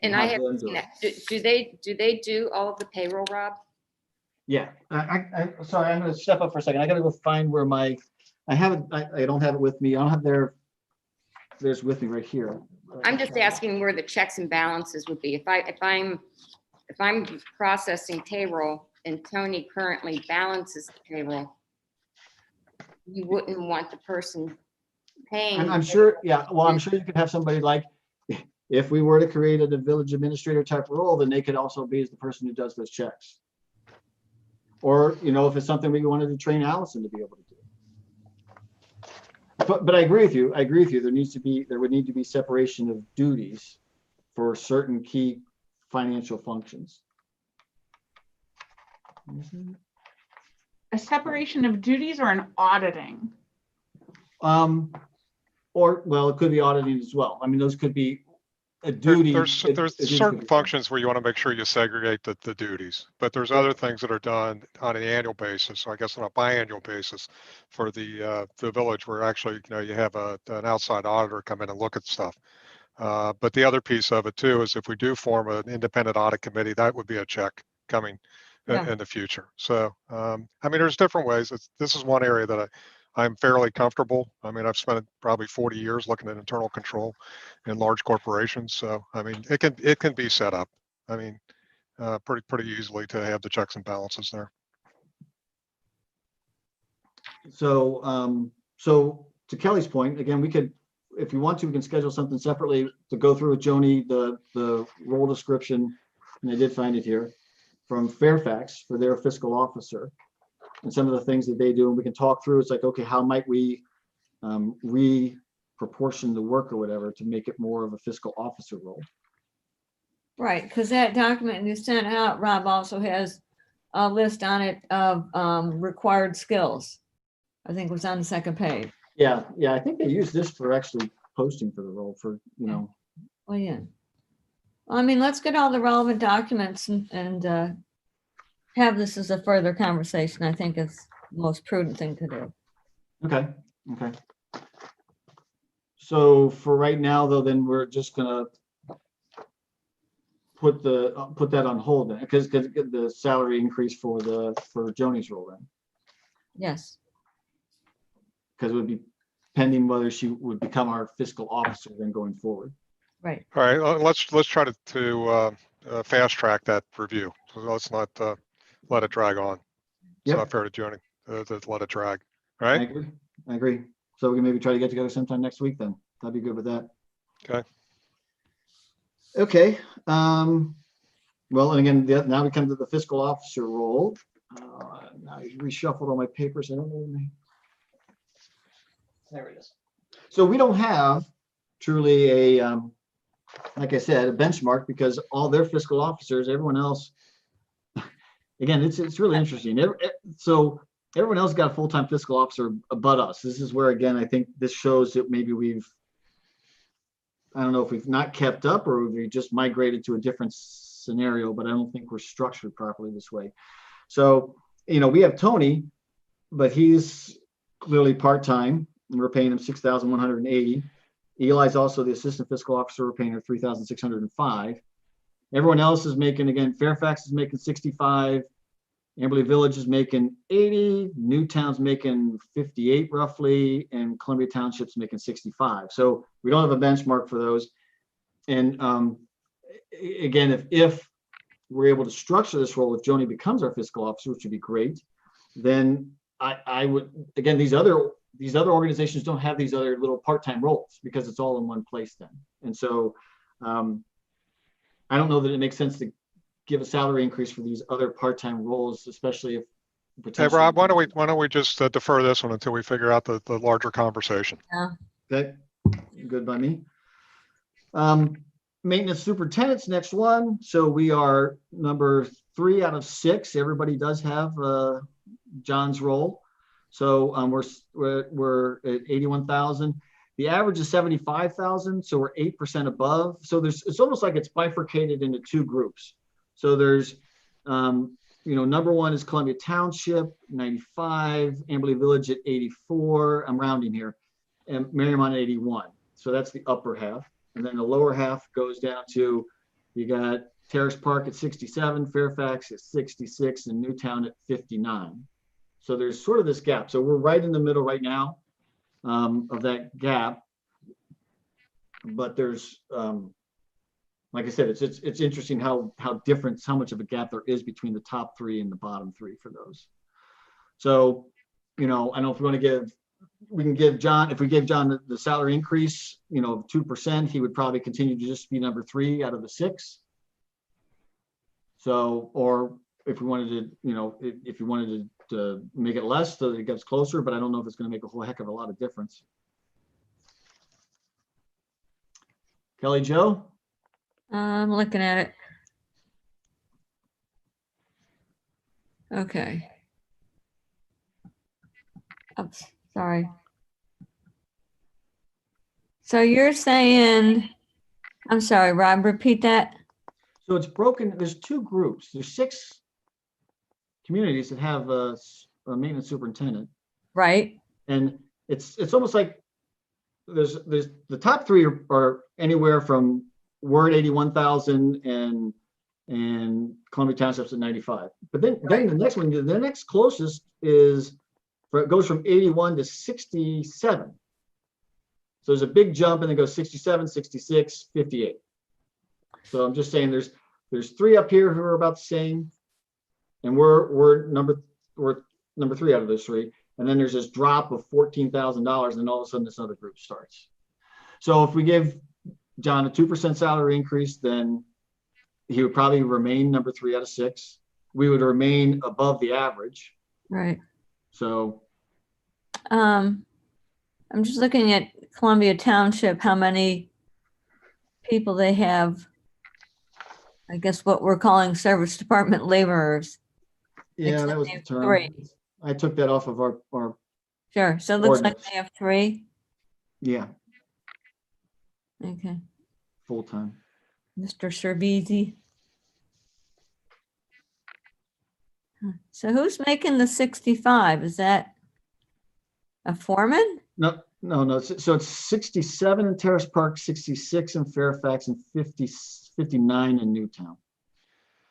And I have have, them do seen it. that. Do they do all of the payroll, Rob? Yeah, sorry, I'm gonna step up for a second. I gotta go find where I don't have it with me. I don't have theirs with me right here. I'm just asking where the checks and balances would be. If I'm processing payroll and Tony currently balances the payroll, you wouldn't want the person paying. I'm sure, yeah, well, I'm sure you could have somebody like, if we were to create a village administrator type role, then they could also be as the person who does those checks. Or, if it's something we wanted to train Allison to be able to do. But I agree with you. There would need to be separation of duties for certain key financial functions. A separation of duties or an auditing? Well, it could be auditing as well. I mean, those could be a duty. There's certain could be- functions where you want to make sure you segregate the duties, but there's other things that are done on an annual basis. So I guess on a biannual basis for the village, where actually, you have an outside auditor come in and look at stuff. But the other piece of it too is if we do form an independent audit committee, that would be a check coming in the future. So, I mean, there's different ways. This is one area that I'm fairly comfortable. I mean, I've spent probably 40 years looking at internal control in large corporations. So, I mean, it can be set up. I mean, pretty easily to have the checks and balances there. So, so to Kelly's point, again, we could, if you want to, we can schedule something separately to go through with Joni, the role description, and I did find it here, from Fairfax for their fiscal officer and some of the things that they do. And we can talk through, it's like, okay, how might we re-proportion the work or whatever to make it more of a fiscal officer role? Right, because that document you sent out, Rob, also has a list on it of required skills. I think it was on the second page. Yeah, I think they use this for actually posting for the role for, Oh, yeah. I mean, let's get all the relevant documents and have this as a further conversation. I think it's the most prudent thing to do. Okay. So for right now, though, then we're just gonna put that on hold then, because the salary increase for Joni's role then, Yes. because it would be pending whether she would become our fiscal officer then going forward. Right. All right, let's try to fast track that review. So let's not let it drag on. It's Yep. not fair to Joni to let it drag. All I right. agree. So we can maybe try to get together sometime next week then. That'd be good with that. Okay. Well, and again, now we come to the fiscal officer role. Now I reshuffled all my papers. I don't know. There it is. So we don't have truly a, like I said, a benchmark, because all their fiscal officers, everyone else, again, it's really interesting. So everyone else got a full-time fiscal officer but us. This is where, again, I think this shows that maybe I don't know if we've not kept up or we just migrated to a different scenario, but I don't think we're structured properly this way. So, we have Tony, but he's clearly part-time, and we're paying him $6,180. Eli's also the assistant fiscal officer. We're paying her $3,605. Everyone else is making, again, Fairfax is making 65. Amberley Village is making 80. Newtown's making 58 roughly, and Columbia Township's making 65. So we don't have a benchmark for those. And again, if we're able to structure this role, if Joni becomes our fiscal officer, which would be great, then I would, again, these other organizations don't have these other little part-time roles because it's all in one place then. And so I don't know that it makes sense to give a salary increase for these other part-time roles, especially if. Hey, Rob, why don't we just defer this one until we figure out the larger conversation? Okay, good by me. Maintenance superintendent's next one. So we are number 3 out of 6. Everybody does have John's role. So we're at 81,000. The average is 75,000, so we're 8% above. So it's almost like it's bifurcated into two groups. So there's, number one is Columbia Township, 95, Amberley Village at 84, I'm rounding here, and Mariemont at 81. So that's the upper half. And then the lower half goes down to, you got Terrace Park at 67, Fairfax at 66, and Newtown at 59. So there's sort of this gap. So we're right in the middle right now of that gap. But there's, like I said, it's interesting how much of a gap there is between the top three and the bottom three for those. So, I don't know if we can give John, if we gave John the salary increase, of 2%, he would probably continue to just be number 3 out of the 6. So, or if we wanted to, if you wanted to make it less so that it gets closer, but I don't know if it's going to make a whole heck of a lot of difference. Kelly Jo? I'm looking at it. Okay. Oops, sorry. So you're saying, I'm sorry, Rob, repeat that. So it's broken. There's 2 groups. There's 6 communities that have a maintenance superintendent. Right. And it's almost like there's the top 3 are anywhere from we're at 81,000 and Columbia Township's at 95. But then the next one, the next closest it goes from 81 to 67. So there's a big jump and then goes 67, 66, 58. So I'm just saying there's 3 up here who are about the same, and we're number 3 out of those 3. And then there's this drop of $14,000, and then all of a sudden this other group starts. So if we give John a 2% salary increase, then he would probably remain number 3 out of 6. We would remain above the average. Right. So I'm just looking at Columbia Township, how many people they have, I guess what we're calling service department laborers. yeah, that was the term. 3. I took that off of our Sure. So it looks like ordinance. they have 3. Yeah, Okay. full time. Mr. Cervisi. So who's making the 65? Is that a foreman? No. So it's 67 in Terrace Park, 66 in Fairfax, and 59 in Newtown.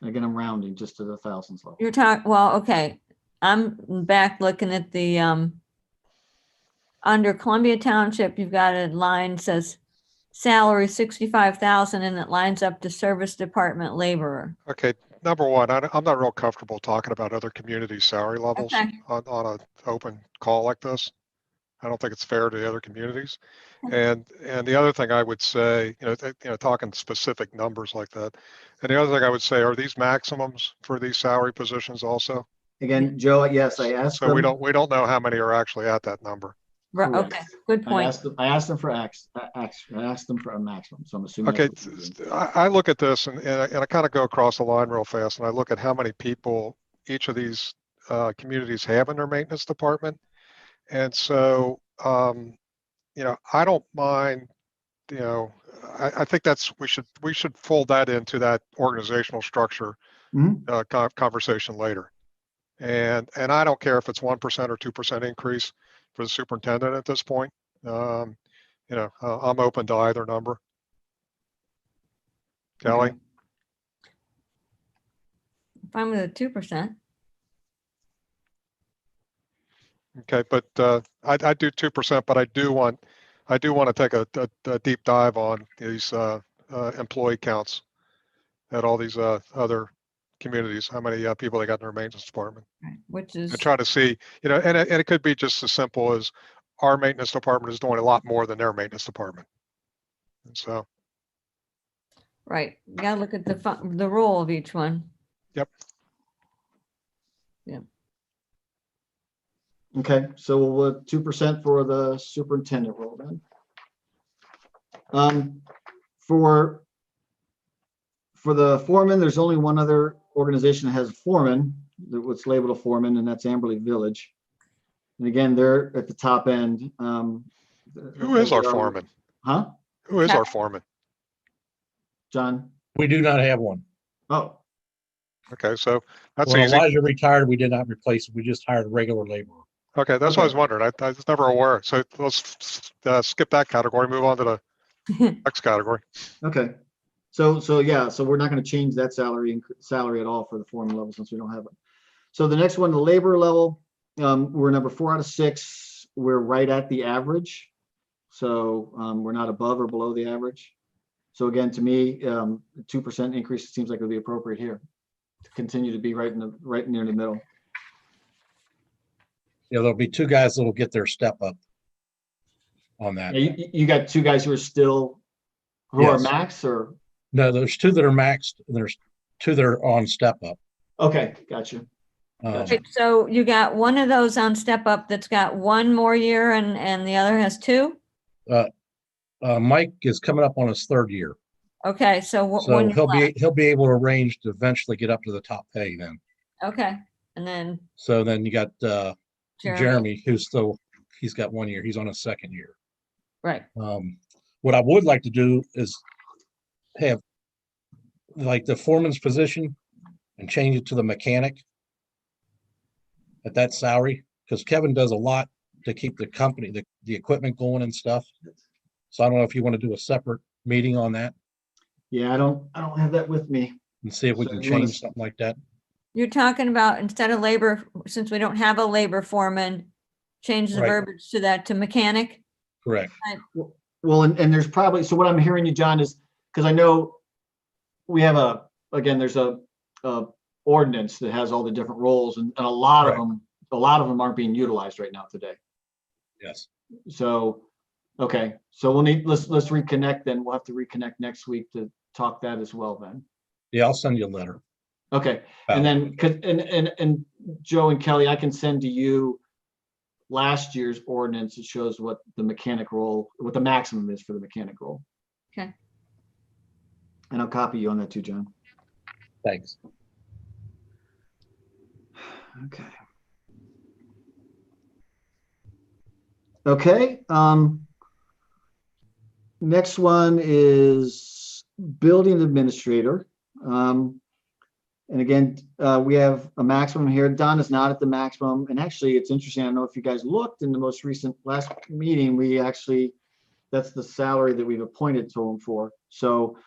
Again, I'm rounding just to the thousands level. You're talking, well, okay. I'm back looking at the, under Columbia Township, you've got a line says salary 65,000 and it lines up to service department laborer. Okay, number one, I'm not real comfortable talking about other community salary levels Okay. on an open call like this. I don't think it's fair to the other communities. And the other thing I would say, talking specific numbers like that. And the other thing I would say, are these maximums for these salary positions also? Again, Joe, yes, I asked So them. we don't know how many are actually at that number. Right, Correct. okay, good I point. asked them for I asked them for a maximum. So I'm assuming. Okay, that's what we're doing. I look at this and I kind of go across the line real fast and I look at how many people each of these communities have in their maintenance department. And so, I don't mind, I think we should fold that into that organizational structure conversation later. And I don't care if it's 1% or 2% increase for the superintendent at this point. I'm open to either number. Kelly? Okay. Fine with a 2%. Okay, but I do 2%, but I do want to take a deep dive on these employee counts at all these other communities, how many people they got in their maintenance department. Right, which is, And try to see, and it could be just as simple as our maintenance department is doing a lot more than their maintenance department. And so, right, you gotta look at the role of each one. Yep. Yeah. Okay, so 2% for the superintendent role then. For the foreman, there's only one other organization that has a foreman, what's labeled a foreman, and that's Amberley Village. And again, they're at the top end. Who is our foreman? Huh? Who is our foreman? John? We do not have one. Oh, Okay, so that's When easy. Elijah retired, we did not replace it. We just hired a regular laborer. Okay, that's what I was Okay. wondering. I was never aware. So let's skip that category, move on to the next category. okay. So yeah, so we're not going to change that salary at all for the foreman level since we don't have it. So the next one, the labor level, we're number 4 out of 6. We're right at the average. So we're not above or below the average. So again, to me, 2% increase seems like it would be appropriate here to continue to be right near the middle. Yeah, there'll be 2 guys that'll get their step up on that. Yeah, you got 2 guys who are still are Yes. max or No, there's 2 that are maxed, and there's 2 that are on step up. okay, gotcha. Gotcha. Right, so you got one of those on step up that's got 1 more year and the other has 2? Mike is coming up on his 3rd year, Okay, so so when he'll be able to arrange to eventually get up to the top pay then. okay, and then So then you got Jeremy, Jeremy, he's got 1 year. He's on his 2nd year. right, What I would like to do is have like the foreman's position and change it to the mechanic at that salary, because Kevin does a lot to keep the company, the equipment going and stuff. So I don't know if you want to do a separate meeting on that Yeah, I don't have that with me. and see if we So can you wanna change something like that. you're talking about instead of labor, since we don't have a labor foreman, change the Right. verbiage to that to mechanic? Correct. Well, and there's probably, so what I'm hearing you, John, is because I know we have there's a ordinance that has all the different roles and a lot of Right. them aren't being utilized right now today. Yes. So, okay, so let's reconnect then. We'll have to reconnect next week to talk that as well then. Yeah, I'll send you a letter. Okay, and then, and Joe and Kelly, I can send to you last year's ordinance. It shows what the mechanic role, what the maximum is for the mechanic role. Okay. And I'll copy you on that too, John. Thanks. Okay. Okay, next one is building administrator. And again, we have a maximum here. Don is not at the maximum. And actually, it's interesting. I don't know if you guys looked in the most recent last meeting, that's the salary that we've appointed to him for. So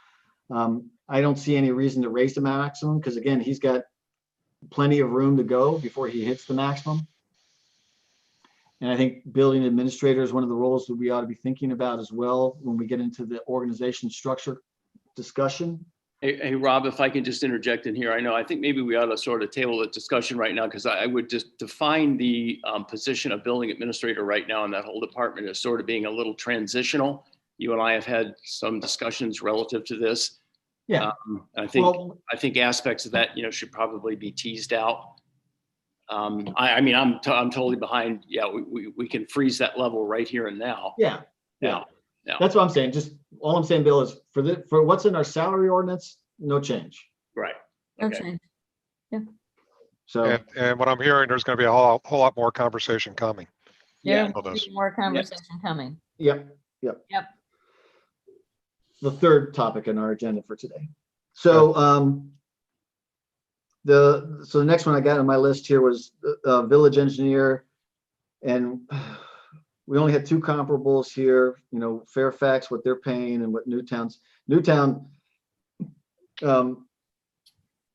I don't see any reason to raise the maximum because again, he's got plenty of room to go before he hits the maximum. And I think building administrator is one of the roles that we ought to be thinking about as well when we get into the organization structure discussion. Hey, Rob, if I can just interject in here, I think maybe we ought to sort of table the discussion right now, because I would just define the position of building administrator right now in that whole department as sort of being a little transitional. You and I have had some discussions relative to this. Yeah. I think aspects of that, should probably be teased out. I'm totally behind. Yeah, we can freeze that level right here and now. Yeah. Yeah. That's what I'm saying. Just all I'm saying, Bill, is for what's in our salary ordinance, no change. Right. Okay. So And what I'm hearing, there's going to be a whole lot more conversation coming. Yeah, on this. more conversation coming. Yep. Yep. The third topic on our agenda for today. So the next one I got on my list here was village engineer, and we only had 2 comparables here. Fairfax, what they're paying, and what Newtown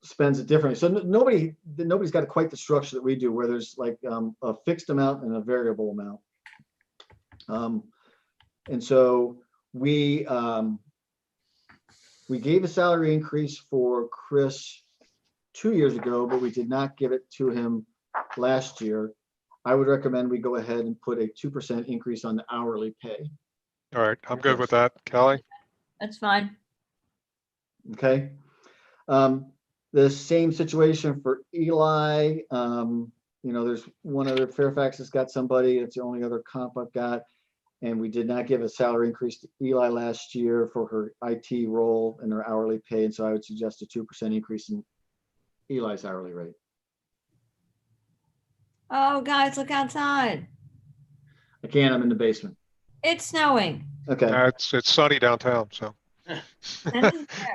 spends it differently. So nobody's got quite the structure that we do, where there's like a fixed amount and a variable amount. And so we gave a salary increase for Chris 2 years ago, but we did not give it to him last year. I would recommend we go ahead and put a 2% increase on the hourly pay. All right, I'm good with that. Kelly? That's fine. Okay. The same situation for Eli. There's one other, Fairfax has got somebody. It's the only other comp I've got. And we did not give a salary increase to Eli last year for her IT role and her hourly pay. And so I would suggest a 2% increase in Eli's hourly rate. Oh, guys, look outside. I can't, I'm in the basement. It's snowing. Okay. It's sunny downtown, so.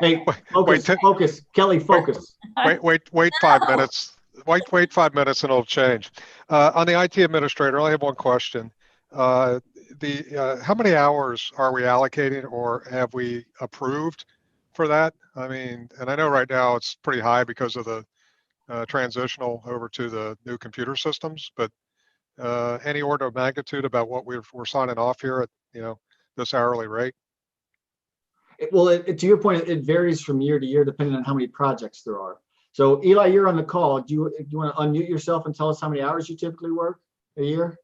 Hey, Wait, focus. Kelly, focus. wait 5 minutes. Wait 5 minutes and it'll change. On the IT administrator, I only have one question. How many hours are we allocating or have we approved for that? I mean, and I know right now it's pretty high because of the transitional over to the new computer systems, but any order of magnitude about what we're signing off here at, this hourly rate? Well, to your point, it varies from year to year depending on how many projects there are. So Eli, you're on the call. Do you want to unmute yourself and tell us how many hours you typically work a year?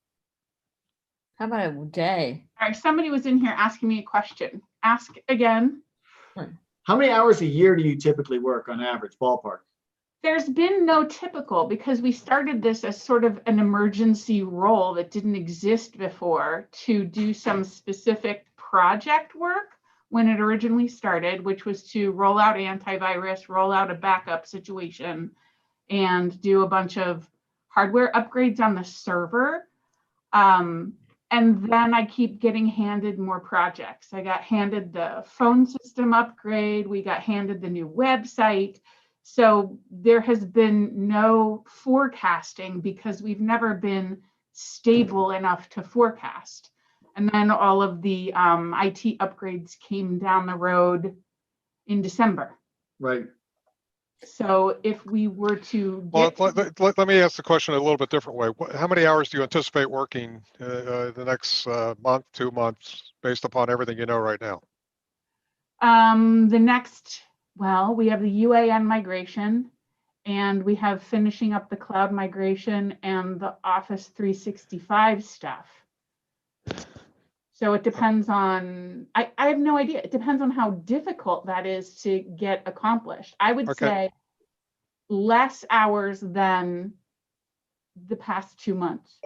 How about a day? All right, somebody was in here asking me a question. Ask again. How many hours a year do you typically work on average, ballpark? There's been no typical because we started this as sort of an emergency role that didn't exist before to do some specific project work when it originally started, which was to roll out antivirus, roll out a backup situation, and do a bunch of hardware upgrades on the server. And then I keep getting handed more projects. I got handed the phone system upgrade. We got handed the new website. So there has been no forecasting because we've never been stable enough to forecast. And then all of the IT upgrades came down the road in December. Right. So if we were to Well, get let me ask the question a little bit different way. How many hours do you anticipate working the next month, 2 months, based upon everything you know right now? the next, well, we have the UAN migration, and we have finishing up the cloud migration and the Office 365 stuff. So it depends on, I have no idea. It depends on how difficult that is to get accomplished. I would Okay. say less hours than the past 2 months.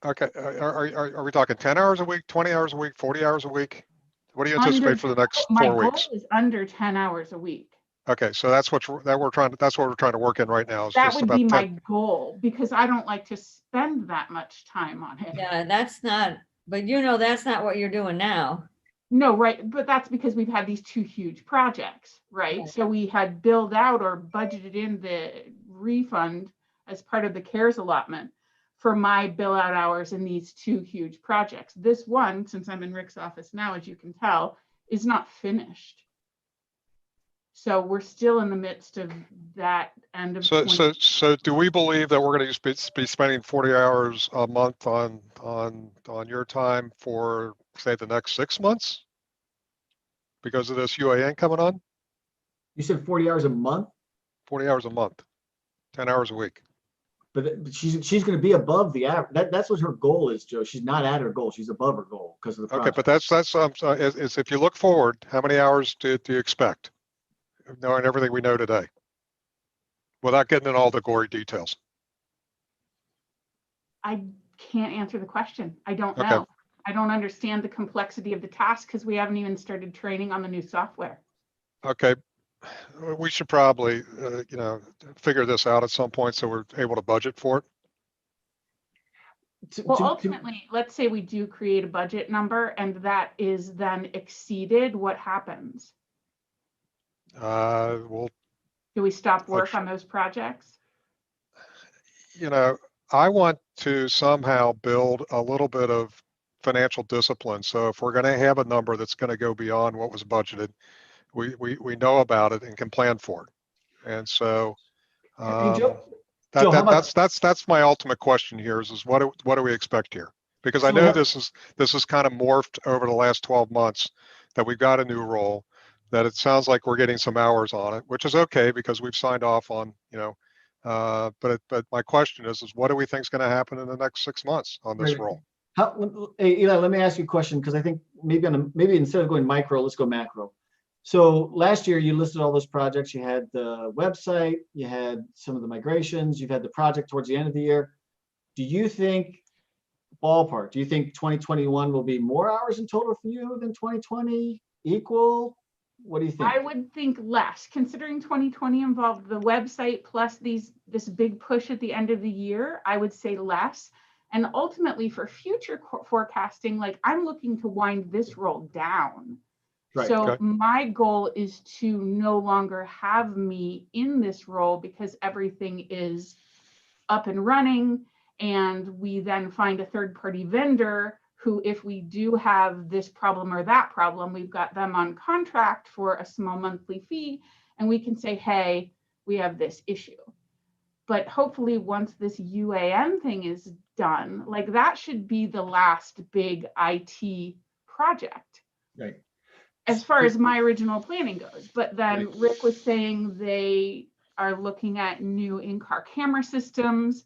Okay, are we talking 10 hours a week, 20 hours a week, 40 hours a week? What do you anticipate for the next My 4 goal weeks? is under 10 hours a week. Okay, so that's what we're trying to work in right now. Is That just would about be 10. my goal because I don't like to spend that much time on it. Yeah, that's not, but you know, that's not what you're doing now. No, right. But that's because we've had these two huge projects, right? Right. So we had billed out or budgeted in the refund as part of the CARES allotment for my bill out hours in these two huge projects. This one, since I'm in Rick's office now, as you can tell, is not finished. So we're still in the midst of that end of So do we believe that we're going to be spending 40 hours a month on your time for, say, the next 6 months because of this UAN coming on? You said 40 hours a month, 40 hours a month, 10 hours a week. but she's going to be above the average. That's what her goal is, Joe. She's not at her goal. She's above her goal because of the Okay, project. but that's is if you look forward, how many hours do you expect, knowing everything we know today, without getting into all the gory details? I can't answer the question. I don't Okay. know. I don't understand the complexity of the task because we haven't even started training on the new software. Okay, we should probably, figure this out at some point so we're able to budget for it. Well, ultimately, let's say we do create a budget number and that is then exceeded, what happens? Well, Do we stop work on those projects? I want to somehow build a little bit of financial discipline. So if we're going to have a number that's going to go beyond what was budgeted, we know about it and can plan for it. And so Hey, Joe, how about- that's my ultimate question here is what do we expect here? Because I So know what- this is kind of morphed over the last 12 months that we've got a new role, that it sounds like we're getting some hours on it, which is okay because we've signed off on, but my question is what do we think is going to happen in the next 6 months on this Right. role? Hey, Eli, let me ask you a question because I think maybe instead of going micro, let's go macro. So last year you listed all those projects. You had the website, you had some of the migrations, you've had the project towards the end of the year. Do you think, ballpark, do you think 2021 will be more hours in total for you than 2020? Equal? What do you think? I would think less, considering 2020 involved the website plus this big push at the end of the year. I would say less. And ultimately for future forecasting, like I'm looking to wind this role down. Right. So Okay. my goal is to no longer have me in this role because everything is up and running. And we then find a third-party vendor who, if we do have this problem or that problem, we've got them on contract for a small monthly fee, and we can say, hey, we have this issue. But hopefully once this UAN thing is done, like that should be the last big IT project. Right. As far as my original planning goes. But then Right. Rick was saying they are looking at new in-car camera systems,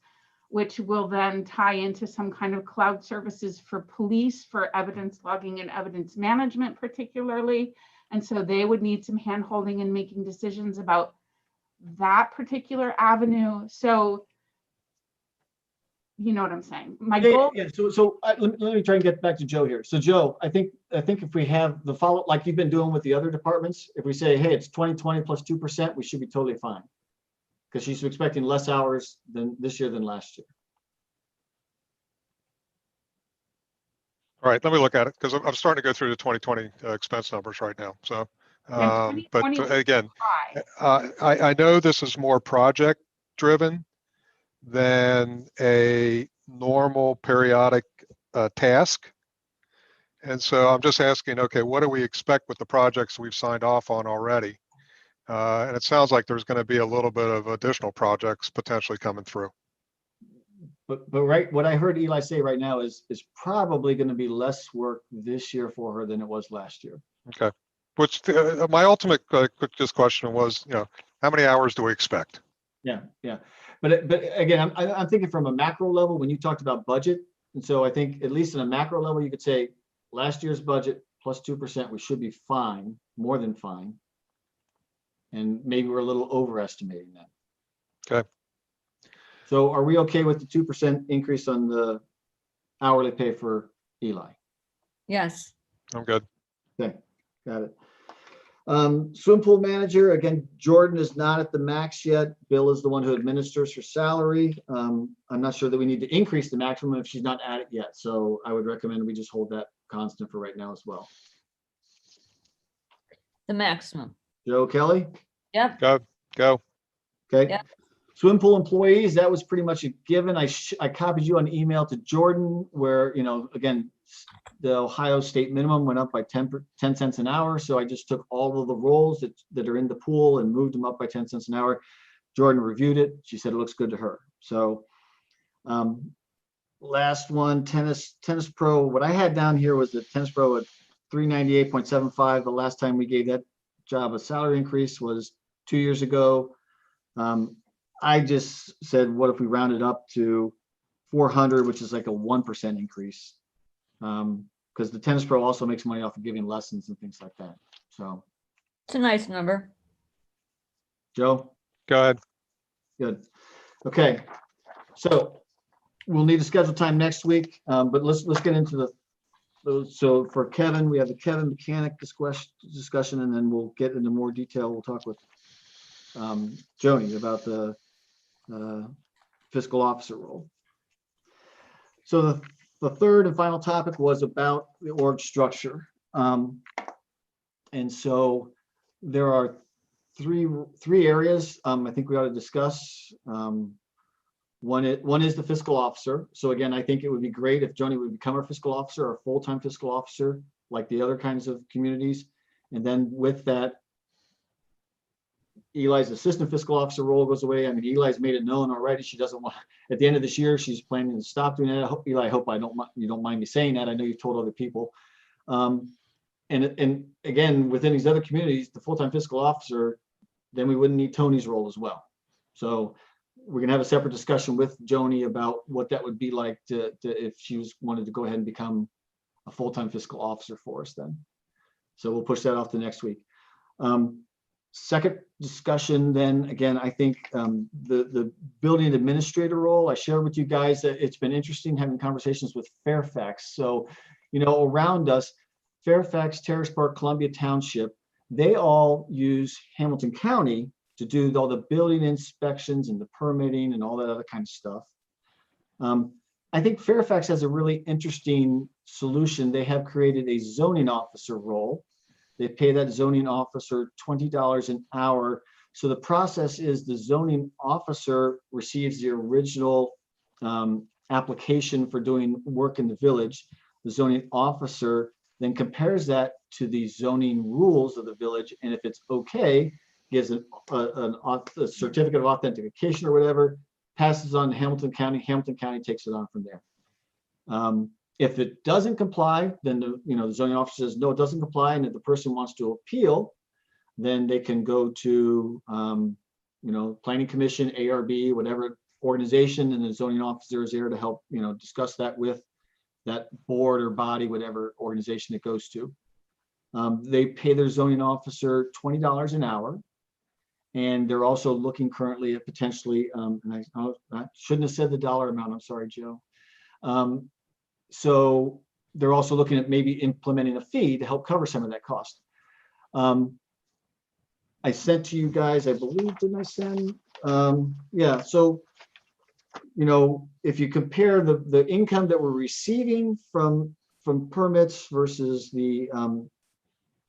which will then tie into some kind of cloud services for police for evidence logging and evidence management particularly. And so they would need some hand-holding and making decisions about that particular avenue. So you know what I'm saying? My goal. Yeah, let me try and get back to Joe here. So Joe, I think if we have the follow, like you've been doing with the other departments, if we say, hey, it's 2020 plus 2%, we should be totally fine. Because she's expecting less hours than this year than last year. All right, let me look at it because I'm starting to go through the 2020 expense numbers right now. So, And but 2020 was again, high. I know this is more project driven than a normal periodic task. And so I'm just asking, okay, what do we expect with the projects we've signed off on already? And it sounds like there's going to be a little bit of additional projects potentially coming through. But right, what I heard Eli say right now is probably going to be less work this year for her than it was last year. Okay. Which my ultimate quick just question was, how many hours do we expect? Yeah. But again, I'm thinking from a macro level when you talked about budget. And so I think at least in a macro level, you could say last year's budget plus 2%, we should be fine, more than fine. And maybe we're a little overestimating that. Okay. So are we okay with the 2% increase on the hourly pay for Eli? Yes. I'm good. Okay, got it. Swim pool manager, again, Jordan is not at the max yet. Bill is the one who administers her salary. I'm not sure that we need to increase the maximum if she's not at it yet. So I would recommend we just hold that constant for right now as well. The maximum. Joe Kelly? Yep. Go. Okay. Yeah. Swim pool employees, that was pretty much a given. I copied you on email to Jordan where, again, the Ohio state minimum went up by 10 cents an hour. So I just took all of the roles that are in the pool and moved them up by 10 cents an hour. Jordan reviewed it. She said it looks good to her. So last one, tennis pro. What I had down here was the tennis pro at 398.75. The last time we gave that job a salary increase was 2 years ago. I just said, what if we rounded up to 400, which is like a 1% increase? Because the tennis pro also makes money off of giving lessons and things like that. So, It's a nice number. Joe, Go ahead. good. Okay, so we'll need to schedule time next week, but let's get into those. So for Kevin, we have the Kevin mechanic discussion, and then we'll get into more detail. We'll talk with Joni about the fiscal officer role. So the third and final topic was about the org structure. And so there are three areas I think we ought to discuss. One is the fiscal officer. So again, I think it would be great if Joni would become our fiscal officer or full-time fiscal officer, like the other kinds of communities. And then with that, Eli's assistant fiscal officer role goes away. I mean, Eli's made it known already. She doesn't want, at the end of this year, she's planning to stop doing that. Eli, I hope you don't mind me saying that. I know you've told other people. And again, within these other communities, the full-time fiscal officer, then we wouldn't need Tony's role as well. So we're gonna have a separate discussion with Joni about what that would be like to if she wanted to go ahead and become a full-time fiscal officer for us then. So we'll push that off to next week. Second discussion then, again, I think the building administrator role, I shared with you guys that it's been interesting having conversations with Fairfax. So, around us, Fairfax, Terrace Park, Columbia Township, they all use Hamilton County to do all the building inspections and the permitting and all that other kind of stuff. I think Fairfax has a really interesting solution. They have created a zoning officer role. They pay that zoning officer $20 an hour. So the process is the zoning officer receives the original application for doing work in the village. The zoning officer then compares that to the zoning rules of the village. And if it's okay, gives a certificate of authentication or whatever, passes on to Hamilton County. Hamilton County takes it on from there. If it doesn't comply, then the zoning officer says, no, it doesn't comply. And if the person wants to appeal, then they can go to, Planning Commission, ARB, whatever organization, and the zoning officer is there to help, discuss that with that board or body, whatever organization it goes to. They pay their zoning officer $20 an hour. And they're also looking currently at potentially, and I shouldn't have said the dollar amount, I'm sorry, Joe. So they're also looking at maybe implementing a fee to help cover some of that cost. I sent to you guys, I believe, didn't I send? Yeah, so, if you compare the income that we're receiving from permits versus the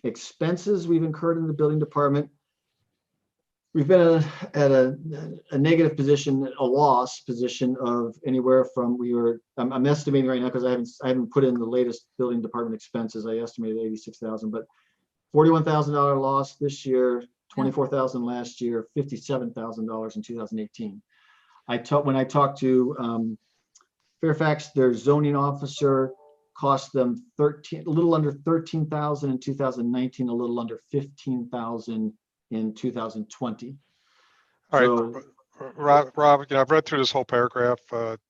expenses we've incurred in the building department, we've been at a negative position, a loss position of anywhere from I'm estimating right now because I haven't put in the latest building department expenses. I estimated 86,000, but $41,000 loss this year, 24,000 last year, $57,000 in 2018. When I talked to Fairfax, their zoning officer cost them a little under 13,000 in 2019, a little under 15,000 in 2020. All right, So, Rob, I've read through this whole paragraph.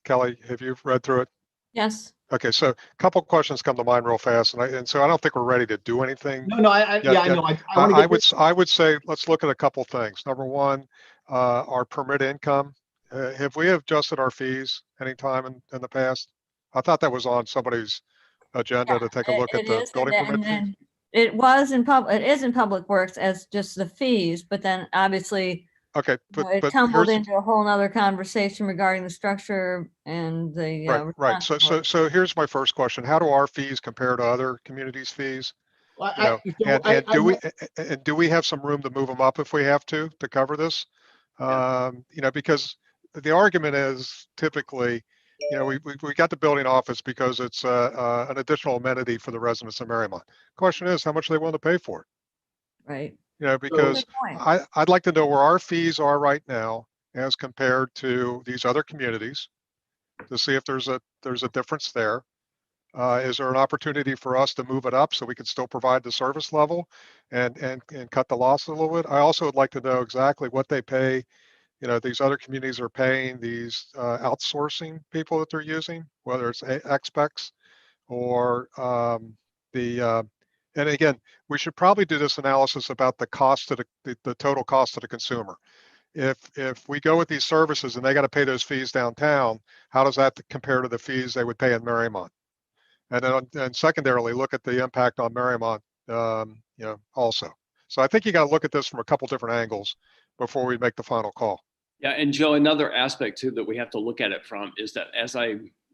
Kelly, have you read through it? Yes. Okay, so a couple of questions come to mind real fast, and so I don't think we're ready to do anything. no, I know. I would say let's look at a couple things. Number one, our permit income. Have we adjusted our fees anytime in the past? I thought that was on somebody's agenda to take a look at the building permit fees. It is in Public Works as just the fees, but then obviously Okay, it tumbled into a whole nother conversation regarding the structure and the right. So here's my first question: how do our fees compare to other communities' fees? Do we have some room to move them up if we have to cover this? Because the argument is typically, we got the building office because it's an additional amenity for the residents of Mariemont. Question is, how much are they willing to pay for it? Right. Because I'd like to know where our fees are right now as compared to these other communities to see if there's a difference there. Is there an opportunity for us to move it up so we can still provide the service level and cut the loss a little bit? I also would like to know exactly what they pay. These other communities are paying these outsourcing people that they're using, whether it's expecs or and again, we should probably do this analysis about the cost to the total cost to the consumer. If we go with these services and they got to pay those fees downtown, how does that compare to the fees they would pay in Mariemont? And then secondarily, look at the impact on Mariemont, also. So I think you got to look at this from a couple different angles before we make the final call. Yeah, and Joe, another aspect too that we have to look at it from is that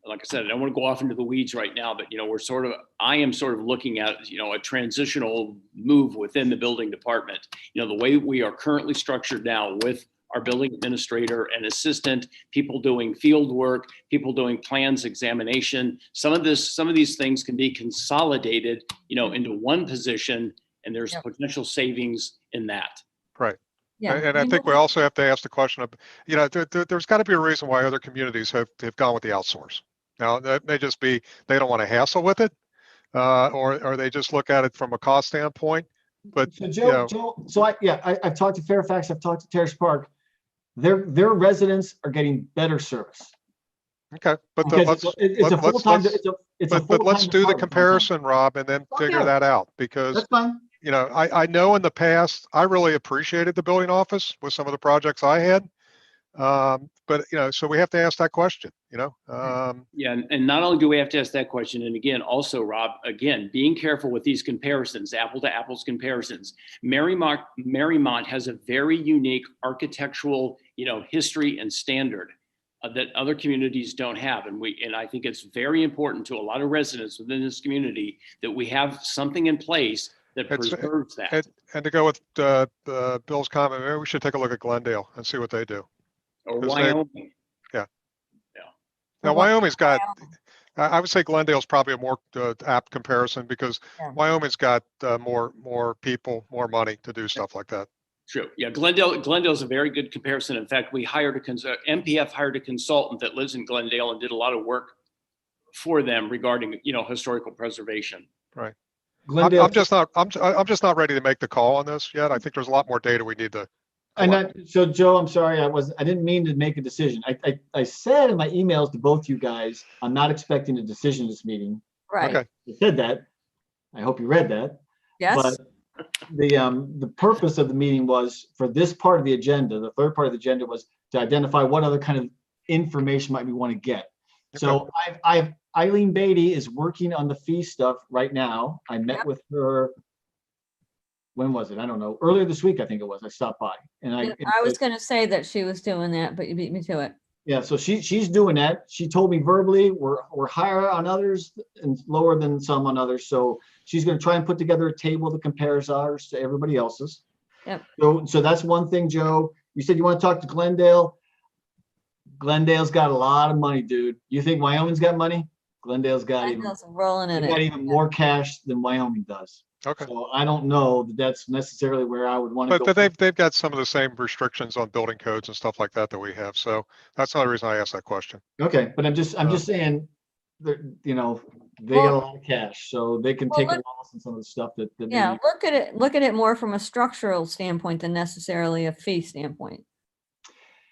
like I said, I don't want to go off into the weeds right now, but I am sort of looking at a transitional move within the building department. The way we are currently structured now with our building administrator and assistant, people doing field work, people doing plans examination. Some of these things can be consolidated, into one position, and there's potential savings in that. Right. Yeah. And I think we also have to ask the question of, there's got to be a reason why other communities have gone with the outsource. Now, that may just be they don't want to hassle with it, or they just look at it from a cost standpoint. But so Joe, I've talked to Fairfax, I've talked to Terrace Park. Their residents are getting better service. Okay, but let's do the comparison, Rob, and then figure that out, because that's fine. I know in the past I really appreciated the building office with some of the projects I had, but so we have to ask that question. And not only do we have to ask that question, and again, also Rob, again, being careful with these comparisons, apple to apples comparisons. Mariemont has a very unique architectural, history and standard. that other communities don't have. And I think it's very important to a lot of residents within this community that we have something in place that preserves that. And to go with Bill's comment, maybe we should take a look at Glendale and see what they do. Or 'Cause they- Wyoming. Now, Wyoming's got, I would say Glendale's probably a more apt comparison because Yeah. Wyoming's got more people, more money to do stuff like that. True. Yeah, Glendale's a very good comparison. In fact, we hired MPF hired a consultant that lives in Glendale and did a lot of work for them regarding, historical preservation. Right. Glendale, I'm just not ready to make the call on this yet. I think there's a lot more data we need to. so Joe, I'm sorry, I didn't mean to make a decision. I said in my emails to both you guys, I'm not expecting a decision this meeting. Right. Okay. I said that. I hope you read that. Yes. But the purpose of the meeting was for this part of the agenda, the third part of the agenda was to identify what other kind of information might we want to get. So Eileen Beatty is working on the fee stuff right now. I met with her. When was it? I don't know. Earlier this week, I think it was. I stopped by and I was going to say that she was doing that, but you beat me to it. Yeah, so she's doing that. She told me verbally we're higher on others and lower than some on others. So she's going to try and put together a table that compares ours to everybody else's. Yep. So that's one thing, Joe. You said you want to talk to Glendale. Glendale's got a lot of money, dude. You think Wyoming's got money? Glendale's got Glendale's rolling in they've got it. even more cash than Wyoming does. Okay. So I don't know that that's necessarily where I would want to go. But they've got some of the same restrictions on building codes and stuff like that we have. So that's another reason I asked that question. Okay, but I'm just saying that, they got a lot of cash, so they can take a loss on some of the stuff that Yeah, look at it more from a structural standpoint than necessarily a fee standpoint.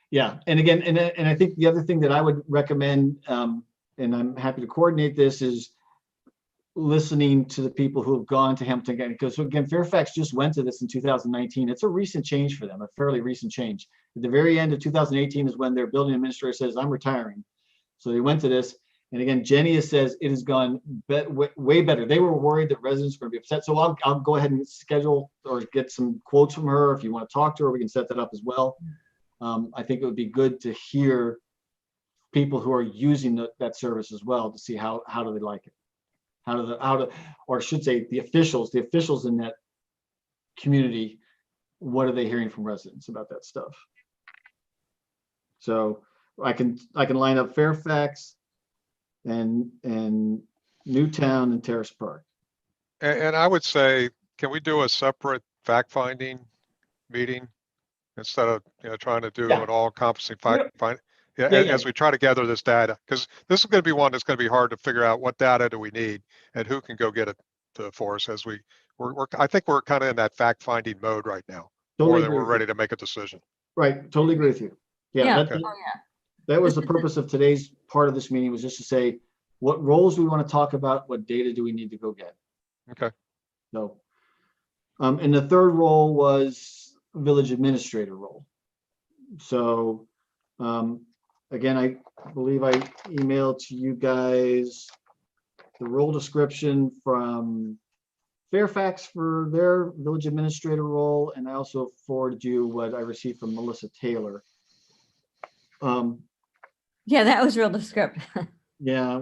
Yeah, and again, and I think the other thing that I would recommend, and I'm happy to coordinate this, is listening to the people who have gone to Hamilton County, because again, Fairfax just went to this in 2019. It's a recent change for them, a fairly recent change. At the very end of 2018 is when their building administrator says, I'm retiring. So they went to this. And again, Jenny says it has gone way better. They were worried that residents were going to be upset. So I'll go ahead and schedule or get some quotes from her. If you want to talk to her, we can set that up as well. I think it would be good to hear people who are using that service as well to see how do they like it. Or I should say the officials in that community, what are they hearing from residents about that stuff? So I can line up Fairfax and Newtown and Terrace Park. And I would say, can we do a separate fact-finding meeting instead of trying to do an all-encompassing fact-finding? Yeah, as we try to gather this data, because this is going to be one that's going to be hard to figure out what data do we need and who can go get it for us. As I think we're kind of in that fact-finding mode right now, more than we're ready to make a decision. Right, totally agree with you. Yeah. That was the purpose of today's part of this meeting, was just to say what roles we want to talk about, what data do we need to go get. Okay. So, and the third role was village administrator role. So, again, I believe I emailed to you guys the role description from Fairfax for their village administrator role, and I also forwarded you what I received from Melissa Taylor. Yeah, that was real descriptive. Yeah,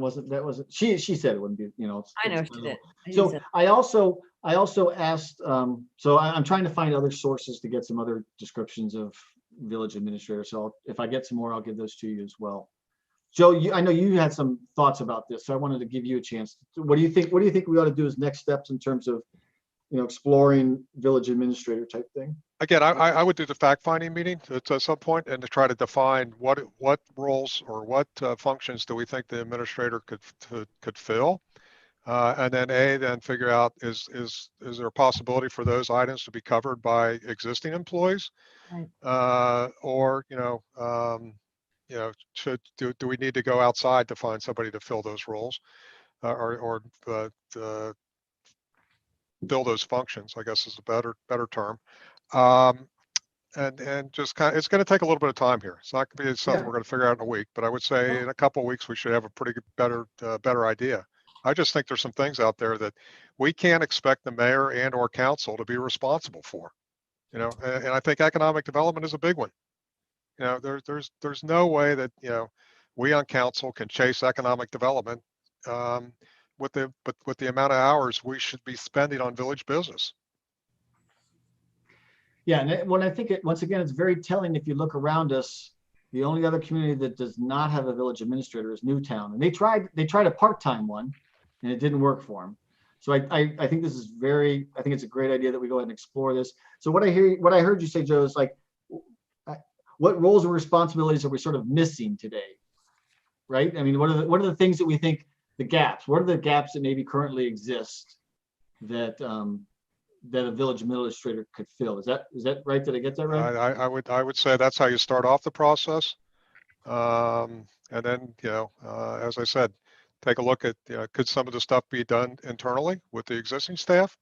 she said it wouldn't be, I know she did. So I also asked, so I'm trying to find other sources to get some other descriptions of village administrator. So if I get some more, I'll give those to you as well. Joe, I know you had some thoughts about this, so I wanted to give you a chance. What do you think we ought to do as next steps in terms of, exploring village administrator type thing? Again, I would do the fact-finding meeting at some point and to try to define what roles or what functions do we think the administrator could fill, and then figure out is there a possibility for those items to be covered by existing employees, Right. or do we need to go outside to find somebody to fill those roles, or fill those functions, I guess is a better term. And just it's going to take a little bit of time here. It's not going to be something we're going to figure out in a week, but I would say in a couple of weeks we should have a pretty good, better idea. I just think there's some things out there that we can't expect the mayor and or council to be responsible for, and I think economic development is a big one. You know, there's no way that, you know, we on council can chase economic development with the amount of hours we should be spending on village business. Yeah, and when I think once again, it's very telling if you look around us, the only other community that does not have a village administrator is Newtown. And they tried a part-time one and it didn't work for them. So I think this is I think it's a great idea that we go ahead and explore this. So what I heard you say, Joe, is like, what roles and responsibilities are we sort of missing today? Right? I mean, what are the things that we think the gaps? What are the gaps that maybe currently exist that that a village administrator could fill? Is that right? Did I get that right? I would say that's how you start off the process. And then, you know, as I said, take a look at, could some of the stuff be done internally with the existing staff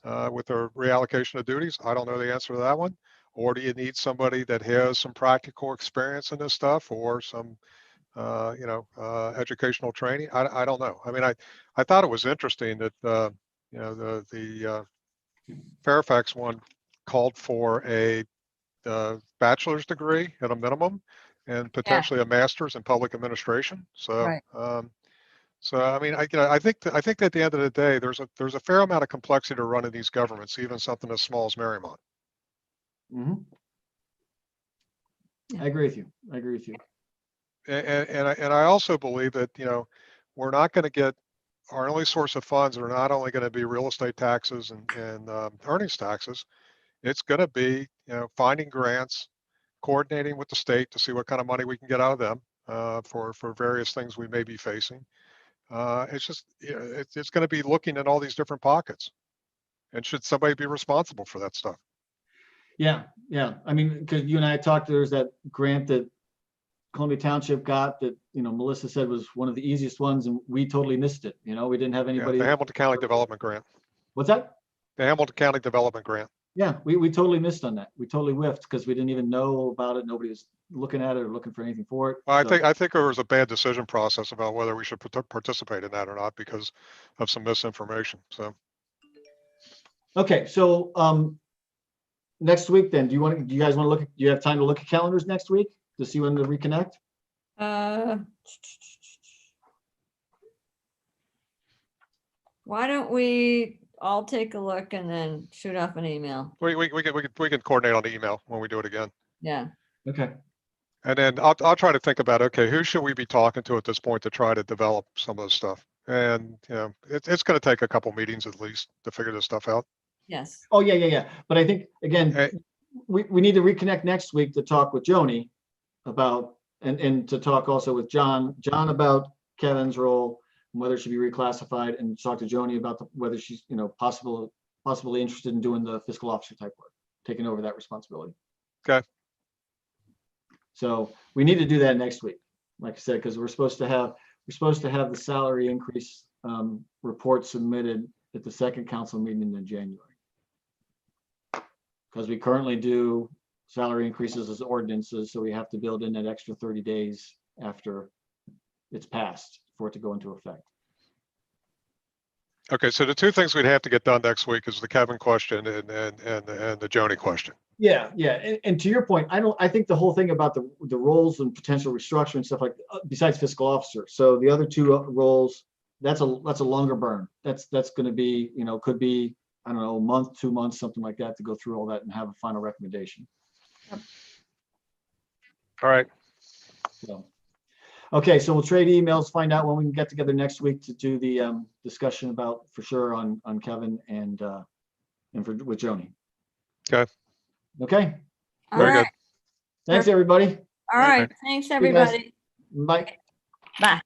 with the reallocation of duties? I don't know the answer to that one. Or do you need somebody that has some practical experience in this stuff, or some, you know, educational training? I don't know. I mean, I thought it was interesting that, you know, the Fairfax one called for a bachelor's degree at a minimum, and potentially a master's in public administration. So, Right. so I mean, I think at the end of the day, there's a fair amount of complexity to running these governments, even something as small as Mariemont. Mhm. I agree with you. And I also believe that, you know, we're not going to get, our only source of funds are not only going to be real estate taxes and earnings taxes. It's going to be, you know, finding grants, coordinating with the state to see what kind of money we can get out of them for various things we may be facing. It's just, you know, it's going to be looking at all these different pockets. And should somebody be responsible for that stuff? Yeah. I mean, because you and I talked, there's that grant that Columbia Township got that, you know, Melissa said was one of the easiest ones, and we totally missed it. You know, we didn't have Yeah, anybody. the Hamilton County Development Grant. What's that? The Hamilton County Development Grant. Yeah, we totally missed on that. We totally whiffed because we didn't even know about it. Nobody was looking at it or looking for anything for it. Well, So- I think there was a bad decision process about whether we should participate in that or not because of some misinformation. So. Okay, so next week then, do you guys want to do you have time to look at calendars next week to see when to reconnect? Why don't we all take a look and then shoot off an email? We can coordinate on the email when we do it again. Yeah. Okay. And then I'll try to think about, okay, who should we be talking to at this point to try to develop some of this stuff? And, you know, it's going to take a couple meetings at least to figure this stuff out. Yes. Oh, yeah. But I think, again, Hey. we need to reconnect next week to talk with Joni about, and to talk also with John about Kevin's role and whether it should be reclassified, and talk to Joni about whether she's, you know, possibly interested in doing the fiscal officer type work, taking over that responsibility. Okay. So we need to do that next week, like I said, because we're supposed to have the salary increase report submitted at the second council meeting in January. Because we currently do salary increases as ordinances, so we have to build in that extra 30 days after it's passed for it to go into effect. Okay, so the two things we'd have to get done next week is the Kevin question and the Joni question. Yeah. And to your point, I think the whole thing about the roles and potential restructuring and stuff like, besides fiscal officer. So the other two roles, that's a longer burn. That's going to be, you know, could be, I don't know, a month, 2 months, something like that, to go through all that and have a final recommendation. All right. So, okay, so we'll trade emails, find out when we can get together next week to do the discussion about, for sure, on Kevin and with Joni. Okay. Okay. All Very good. right. Thanks, everybody. All right. Thanks, guys. everybody. Bye. Bye.